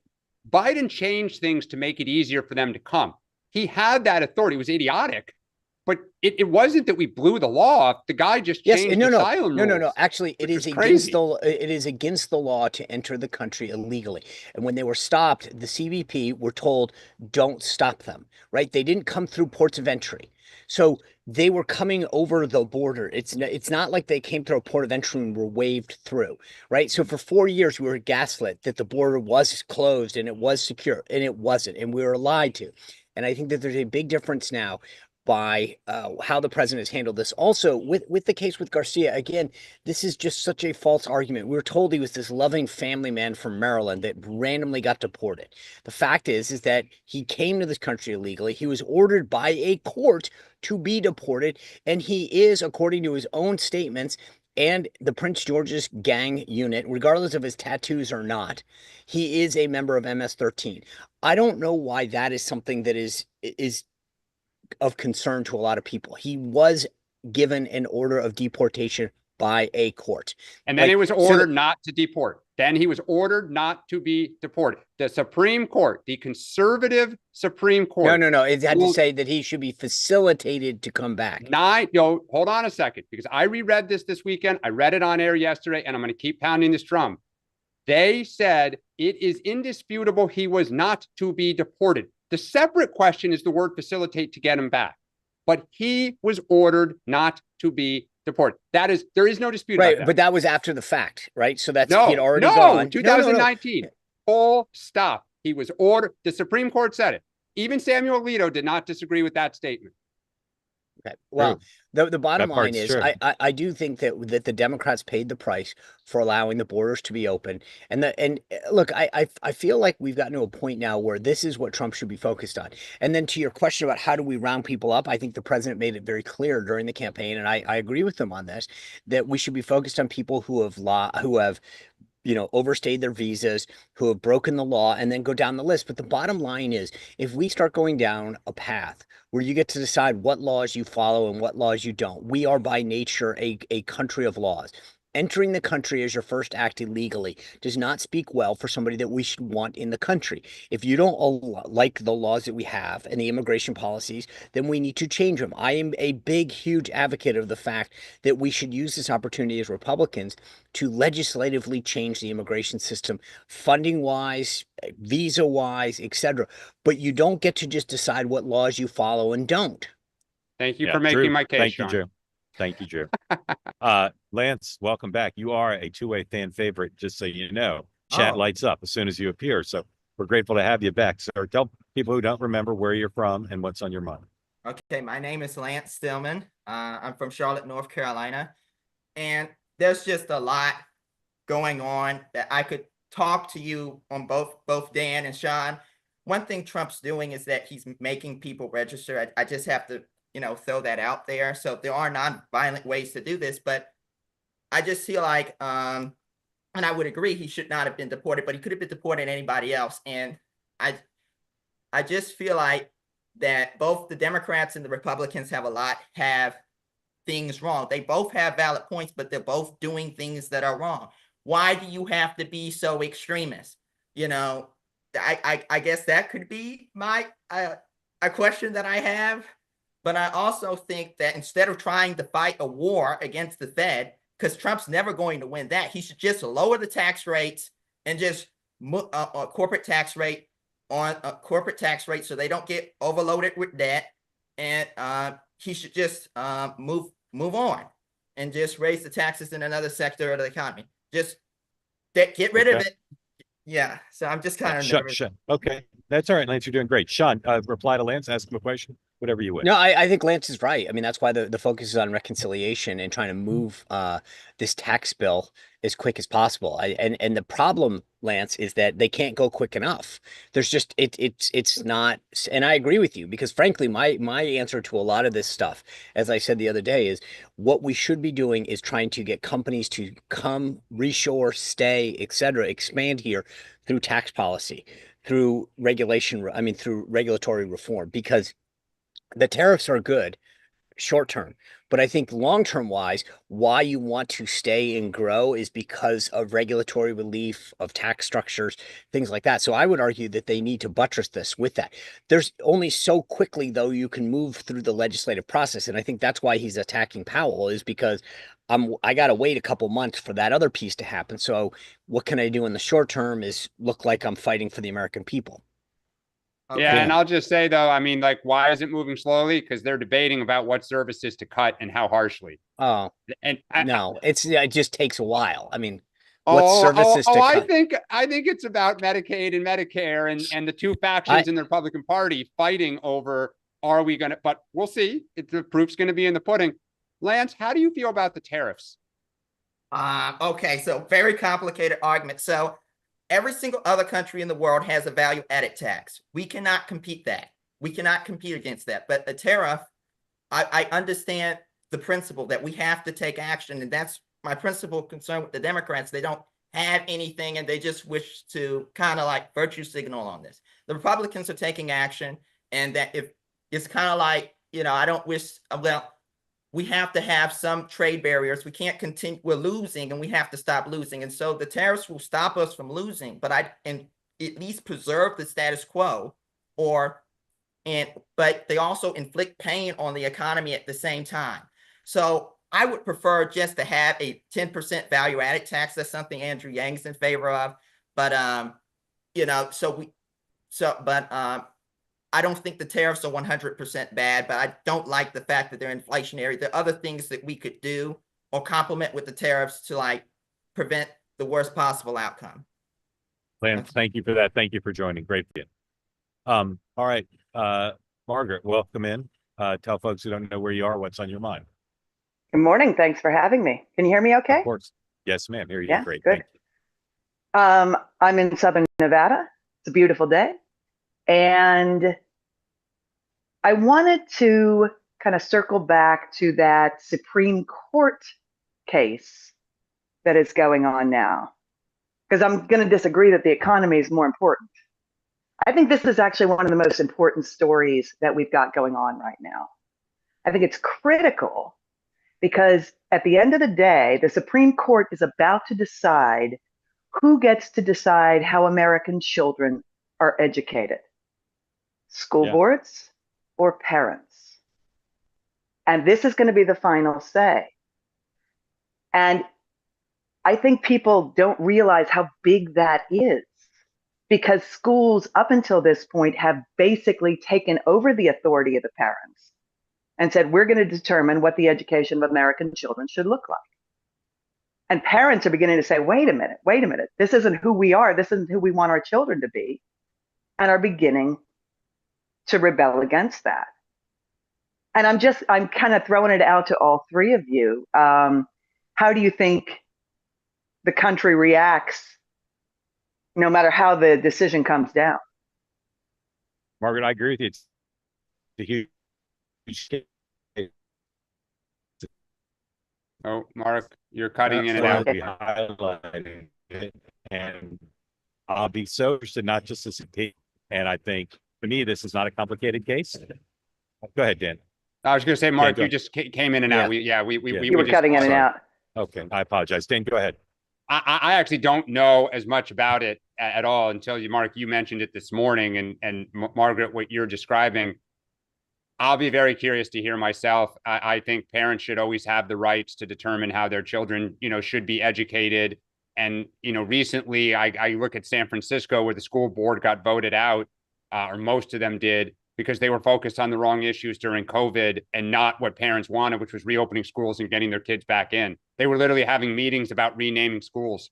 C: Biden changed things to make it easier for them to come. He had that authority. It was idiotic, but it wasn't that we blew the law. The guy just changed asylum rules.
A: No. Actually, it is against the law to enter the country illegally. And when they were stopped, the CBP were told, don't stop them, right? They didn't come through ports of entry. So they were coming over the border. It's not like they came through a port of entry and were waved through, right? So for 4 years, we were gaslit that the border was closed and it was secure, and it wasn't, and we were lied to. And I think that there's a big difference now by how the president has handled this. Also, with the case with Garcia, again, this is just such a false argument. We were told he was this loving family man from Maryland that randomly got deported. The fact is that he came to this country illegally. He was ordered by a court to be deported, and he is, according to his own statements, and the Prince George's gang unit, regardless of his tattoos or not, he is a member of MS-13. I don't know why that is something that is of concern to a lot of people. He was given an order of deportation by a court.
C: And then he was ordered not to deport. Then he was ordered not to be deported. The Supreme Court, the conservative Supreme Court.
A: No. It had to say that he should be facilitated to come back.
C: Hold on a second, because I reread this weekend. I read it on air yesterday, and I'm going to keep pounding this drum. They said it is indisputable he was not to be deported. The separate question is the word facilitate to get him back. But he was ordered not to be deported. There is no dispute about that.
A: But that was after the fact, right? So that's he'd already gone.
C: 2019. No. Full stop. He was ordered. The Supreme Court said it. Even Samuel Alito did not disagree with that statement.
A: Okay. Well, the bottom line is I do think that the Democrats paid the price for allowing the borders to be open. And look, I feel like we've gotten to a point now where this is what Trump should be focused on. And then to your question about how do we round people up, I think the president made it very clear during the campaign, and I agree with him on this, that we should be focused on people who have overstayed their visas, who have broken the law, and then go down the list. But the bottom line is, if we start going down a path where you get to decide what laws you follow and what laws you don't, we are by nature a country of laws. entering the country as your first act illegally does not speak well for somebody that we should want in the country. If you don't like the laws that we have and the immigration policies, then we need to change them. I am a big, huge advocate of the fact that we should use this opportunity as Republicans to legislatively change the immigration system, funding wise, visa wise, etc. But you don't get to just decide what laws you follow and don't.
C: Thank you
B: Yeah,
C: for making
B: Drew.
C: my case,
B: Thank you,
C: Sean.
B: Drew. Thank you, Drew. Lance, welcome back. You are a two-way fan favorite, just so you know. Chat lights up as soon as you appear. So we're grateful to have you back. So tell people who don't remember where you're from and what's on your mind.
J: Okay, my name is Lance Stillman. I'm from Charlotte, North Carolina. And there's just a lot going on that I could talk to you on both Dan and Sean. One thing Trump's doing is that he's making people register. I just have to, throw that out there. So there are non-violent ways to do this, but I just feel like, and I would agree, he should not have been deported, but he could have been deported anybody else. And I just feel like that both the Democrats and the Republicans have things wrong. They both have valid points, but they're both doing things that are wrong. Why do you have to be so extremist? I guess that could be a question that I have. But I also think that instead of trying to fight a war against the Fed, because Trump's never going to win that, he should just lower the tax rates and just corporate tax rate so they don't get overloaded with debt. And he should just move on and just raise the taxes in another sector of the economy. Just get rid of it. Yeah. So I'm just kind of nervous.
B: Okay. That's all right, Lance. You're doing great. Sean, reply to Lance, ask him a question, whatever you wish.
A: No, I think Lance is right. I mean, that's why the focus is on reconciliation and trying to move this tax bill as quick as possible. And the problem, Lance, is that they can't go quick enough. There's just it's not. And I agree with you, because frankly, my answer to a lot of this stuff, as I said the other day, is what we should be doing is trying to get companies to come, reshore, stay, etc., expand here through tax policy, through regulation. I mean, through regulatory reform, because the tariffs are good short term, but I think long term wise, why you want to stay and grow is because of regulatory relief, of tax structures, things like that. So I would argue that they need to buttress this with that. There's only so quickly, though, you can move through the legislative process. And I think that's why he's attacking Powell, is because I got to wait a couple months for that other piece to happen. So what can I do in the short term is look like I'm fighting for the American people.
J: Okay.
C: Yeah, and I'll just say, though, I mean, like, why is it moving slowly? Because they're debating about what services to cut and how harshly.
A: Oh,
C: and
A: no, it just takes a while. I mean, what services to
C: I
A: cut?
C: think it's about Medicaid and Medicare and the two factions in the Republican Party fighting over, are we going to, but we'll see. The proof's going to be in the pudding. Lance, how do you feel about the tariffs?
J: Okay, so very complicated argument. So every single other country in the world has a value added tax. We cannot compete that. We cannot compete against that. But the tariff, I understand the principle that we have to take action. And that's my principal concern with the Democrats. They don't have anything and they just wish to kind of like virtue signal on this. The Republicans are taking action, and that if it's kind of like, I don't wish, well, we have to have some trade barriers. We can't continue. We're losing and we have to stop losing. And so the tariffs will stop us from losing, but at least preserve the status quo, but they also inflict pain on the economy at the same time. So I would prefer just to have a 10% value added tax. That's something Andrew Yang's in favor of. But, I don't think the tariffs are 100% bad, but I don't like the fact that they're inflationary. There are other things that we could do or complement with the tariffs to like prevent the worst possible outcome.
B: Lance, thank you for that. Thank you for joining. Great. All right. Margaret, welcome in. Tell folks who don't know where you are, what's on your mind.
K: Good morning. Thanks for having me. Can you hear me okay?
B: Of course. Yes, ma'am. Here you
K: Yeah,
B: go. Great.
K: good. I'm in Southern Nevada. It's a beautiful day. And I wanted to kind of circle back to that Supreme Court case that is going on now, because I'm going to disagree that the economy is more important. I think this is actually one of the most important stories that we've got going on right now. I think it's critical because at the end of the day, the Supreme Court is about to decide who gets to decide how American children are educated, school boards or parents. And this is going to be the final say. And I think people don't realize how big that is, because schools up until this point have basically taken over the authority of the parents and said, we're going to determine what the education of American children should look like. And parents are beginning to say, wait a minute, this isn't who we are, this isn't who we want our children to be, and are beginning to rebel against that. And I'm kind of throwing it out to all three of you. How do you think the country reacts no matter how the decision comes down?
B: Margaret, I agree with you. It's a huge.
C: Oh, Mark, you're cutting in and
B: I'll
C: out.
B: be highlighting it, and I'll be so interested, not just this case. And I think for me, this is not a complicated case. Go ahead, Dan.
C: I was going to say, Mark,
B: go
C: you just came in and out. We
K: You were
C: just,
K: cutting in and out.
B: Okay, I apologize. Dan, go ahead.
C: I actually don't know as much about it at all until you, Mark, you mentioned it this morning, and Margaret, what you're describing. I'll be very curious to hear myself. I think parents should always have the rights to determine how their children, should be educated. And, recently I look at San Francisco, where the school board got voted out, or most of them did, because they were focused on the wrong issues during COVID and not what parents wanted, which was reopening schools and getting their kids back in. They were literally having meetings about renaming schools.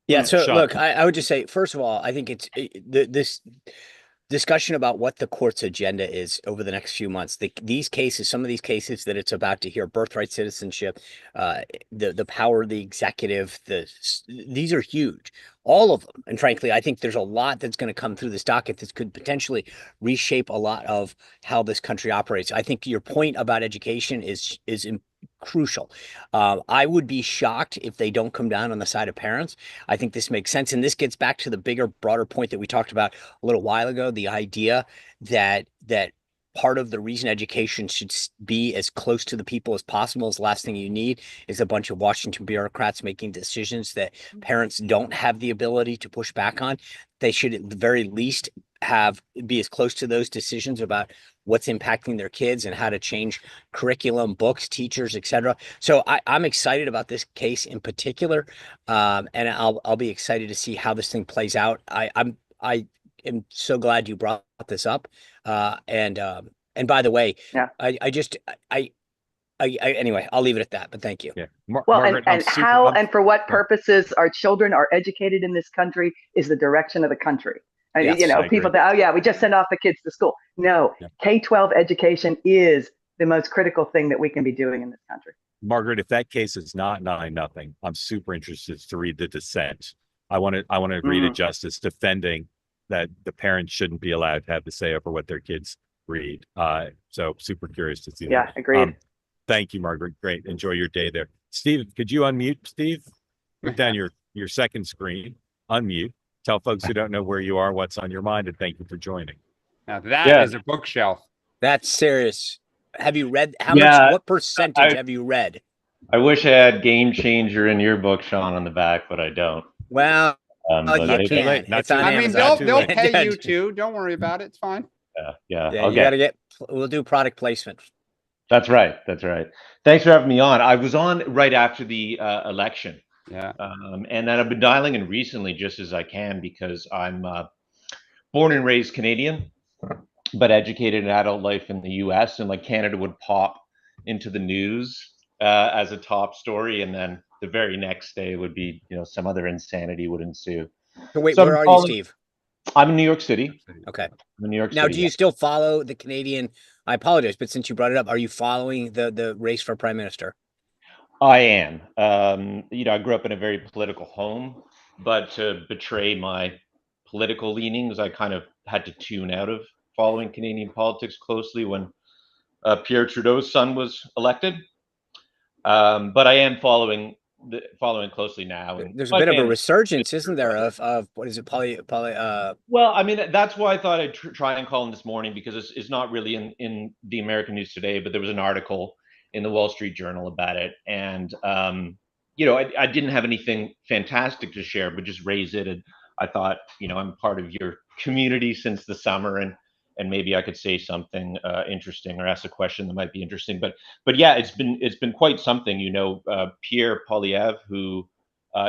A: Yeah. So look, I would just say, first of all, I think this discussion about what the court's agenda is over the next few months. Some of these cases that it's about to hear, birthright citizenship, the power of the executive, these are huge, all of them. And frankly, I think there's a lot that's going to come through this docket that could potentially reshape a lot of how this country operates. I think your point about education is crucial. I would be shocked if they don't come down on the side of parents. I think this makes sense. And this gets back to the bigger, broader point that we talked about a little while ago, the idea that part of the reason education should be as close to the people as possible is the last thing you need is a bunch of Washington bureaucrats making decisions that parents don't have the ability to push back on. They should at the very least be as close to those decisions about what's impacting their kids and how to change curriculum, books, teachers, etc. So I'm excited about this case in particular, and I'll be excited to see how this thing plays out. I am so glad you brought this up. And by the way,
K: yeah.
A: Anyway, I'll leave it at that. But thank you.
B: Yeah.
K: Margaret, and how and for what purposes our children are educated in this country is the direction of the country.
B: Yes,
K: People think, oh yeah, we just send off the kids to school. No, K-12 education is the most critical thing that we can be doing in this country.
B: Margaret, if that case is not 9-0, I'm super interested to read the dissent. I want to read a justice defending that the parents shouldn't be allowed to have the say over what their kids read. So super curious to see that.
K: Yeah, agreed.
B: Thank you, Margaret. Great. Enjoy your day there. Steve, could you unmute, Steve? Put down your second screen. Unmute. Tell folks who don't know where you are what's on your mind, and thank you for joining.
C: Now that is a bookshelf.
A: That's serious. Have you read what percentage have you read?
L: I wish I had Game Changer in your book, Sean, on the back, but I don't.
A: Well, you can. It's on Amazon.
C: They'll pay you too. Don't worry about it. It's fine.
L: Yeah.
A: You gotta we'll do product placement.
L: That's right. Thanks for having me on. I was on right after the election.
C: Yeah.
L: And then I've been dialing in recently just as I can because I'm born and raised Canadian, but educated in adult life in the US, and like Canada would pop into the news as a top story. And then the very next day would be, some other insanity would ensue.
A: So wait, where are you, Steve?
L: I'm in New York City.
A: Okay.
L: I'm in New York
A: Now,
L: City.
A: do you still follow the Canadian? I apologize, but since you brought it up, are you following the race for prime minister?
L: I am. I grew up in a very political home, but to betray my political leanings, I kind of had to tune out of following Canadian politics closely when Pierre Trudeau's son was elected. But I am following closely now. And
A: there's a bit of a resurgence, isn't there, of what is it,
L: Well, I mean, that's why I thought I'd try and call him this morning, because it's not really in the American news today, but there was an article, in the Wall Street Journal about it. And, you know, I didn't have anything fantastic to share, but just raise it. And I thought, you know, I'm part of your community since the summer, and maybe I could say something interesting or ask a question that might be interesting. But yeah, it's been quite something. You know, Pierre Poilievre, who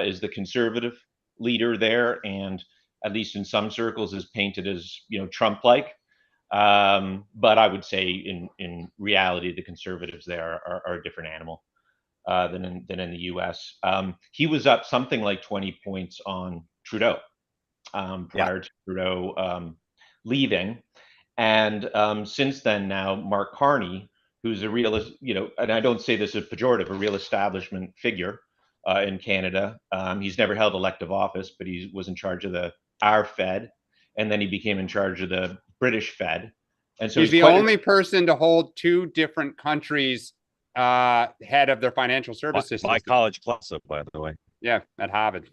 L: is the conservative leader there, and at least in some circles is painted as, you know, Trump-like. But I would say in reality, the conservatives there are a different animal than in the U.S. He was up something like 20 points on Trudeau prior to Trudeau leaving. And since then, now Mark Carney, who's a real, you know, and I don't say this as pejorative, a real establishment figure in Canada. He's never held elective office, but he was in charge of our Fed, and then he became in charge of the British Fed. And so
C: he's the only person to hold two different countries head of their financial services.
B: My college plus, by the way.
C: Yeah, at Harvard.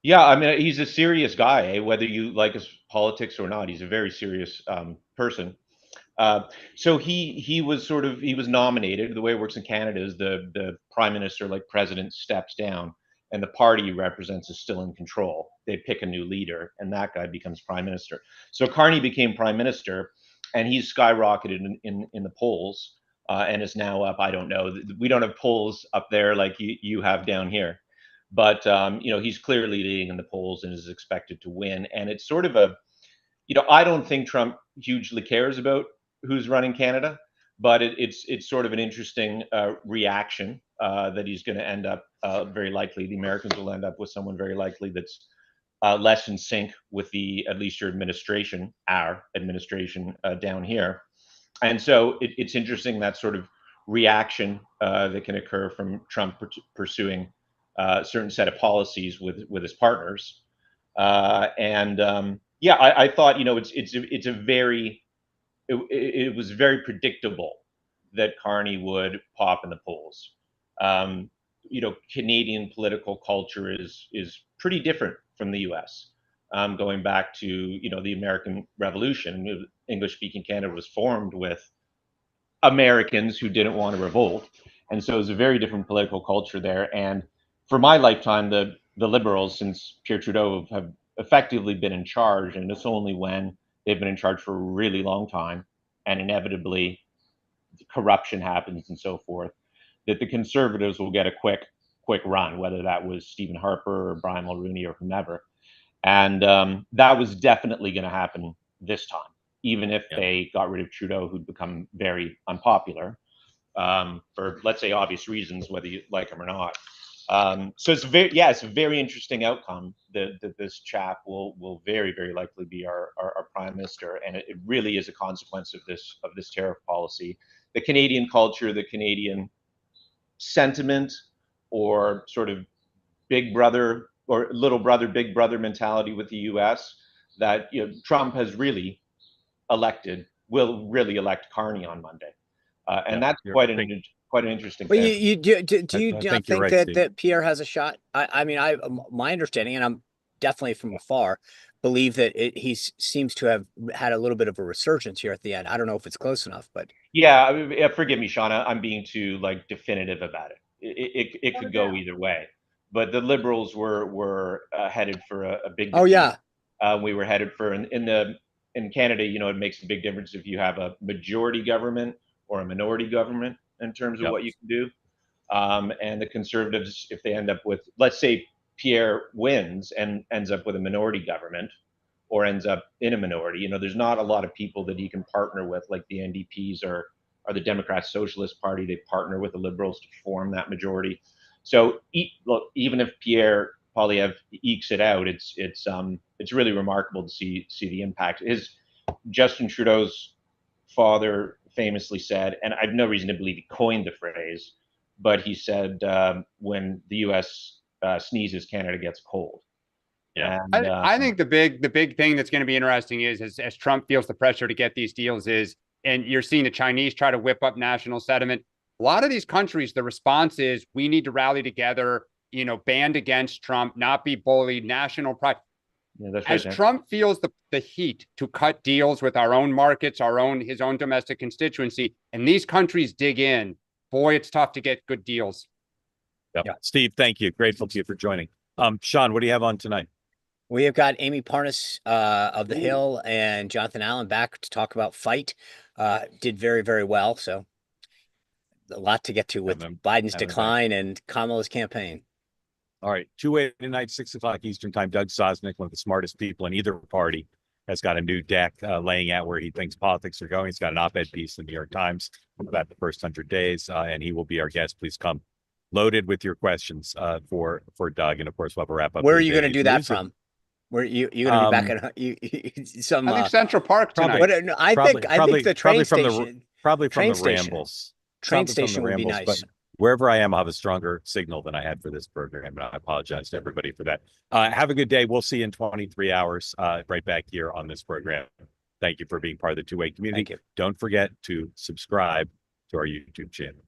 L: Yeah, I mean, he's a serious guy, whether you like his politics or not. He's a very serious person. So he was nominated. The way it works in Canada is the prime minister, like president, steps down, and the party he represents is still in control. They pick a new leader, and that guy becomes prime minister. So Carney became prime minister, and he's skyrocketed in the polls, and is now up. I don't know. We don't have polls up there like you have down here, but you know, he's clearly leading in the polls and is expected to win. And it's sort of a, you know, I don't think Trump hugely cares about who's running Canada, but it's sort of an interesting reaction that he's going to end up very likely. The Americans will end up with someone very likely that's less in sync with at least your administration, our administration down here. And so it's interesting, that sort of reaction that can occur from Trump pursuing a certain set of policies with his partners. Yeah, I thought, you know, it was very predictable that Carney would pop in the polls. You know, Canadian political culture is pretty different from the U.S. Going back to, you know, the American Revolution. English-speaking Canada was formed with Americans who didn't want to revolt, and so it was a very different political culture there. And for my lifetime, the Liberals, since Pierre Trudeau, have effectively been in charge, and it's only when they've been in charge for a really long time, and inevitably corruption happens and so forth, that the Conservatives will get a quick run, whether that was Stephen Harper or Brian Mulroney or whomever. And that was definitely going to happen this time, even if they got rid of Trudeau, who'd become very unpopular for, let's say, obvious reasons, whether you like him or not. So it's a very interesting outcome that this chap will very, very likely be our prime minister, and it really is a consequence of this tariff policy. The Canadian culture, the Canadian sentiment, or sort of big brother or little brother, big brother mentality with the U.S. that, you know, Trump has really will really elect Carney on Monday, and that's quite an interesting
A: But
L: thing.
A: do you not think
B: right,
A: that Pierre has a shot? I mean, my understanding, and I'm definitely from afar, believe that he seems to have had a little bit of a resurgence here at the end. I don't know if it's close enough, but
L: yeah, I mean, forgive me, Shauna, I'm being too like definitive about it. It could go either way, but the Liberals were headed for a big defeat.
A: Oh yeah,
L: we were headed for in Canada, you know, it makes a big difference if you have a majority government or a minority government in terms of what you can do. And the Conservatives, if they end up with, let's say Pierre wins and ends up with a minority government, or ends up in a minority, you know, there's not a lot of people that he can partner with, like the NDPs or the Democrat Socialist Party. They partner with the Liberals to form that majority. So look, even if Pierre Poilievre ekes it out, it's really remarkable to see the impact. Justin Trudeau's father famously said, and I have no reason to believe he coined the phrase, but he said, when the U.S. sneezes, Canada gets cold.
C: Yeah, and, I think the big thing that's going to be interesting is as Trump feels the pressure to get these deals and you're seeing the Chinese try to whip up national sentiment. A lot of these countries, the response is we need to rally together, you know, band against Trump, not be bullied, national pride. Yeah, that's right, as Trump feels the heat to cut deals with our own markets, his own domestic constituency, and these countries dig in, boy, it's tough to get good deals.
B: Yep. Yeah. Steve, thank you. Grateful to you for joining. Sean, what do you have on tonight?
A: We have got Amy Parnas of The Hill and Jonathan Allen back to talk about Fight. Did very, very well. So a lot to get to with Biden's decline and Kamala's campaign.
B: All right. 2-8 tonight, 6 o'clock Eastern time. Doug Sosnick, one of the smartest people in either party, has got a new deck laying out where he thinks politics are going. He's got an op-ed piece in the New York Times about the first 100 days, and he will be our guest. Please come loaded with your questions for Doug. And of course, we'll have a wrap up.
A: Where are you going to do that from? Where you going to be back at some?
C: I think Central Park tonight.
A: Probably, no, I think the train station.
B: Probably from the Rambles.
A: Train station would be nice.
B: But wherever I am, I'll have a stronger signal than I had for this program. And I apologize to everybody for that. Have a good day. We'll see you in 23 hours right back here on this program. Thank you for being part of the 2-8 community.
A: Thank you.
B: Don't forget to subscribe to our YouTube channel.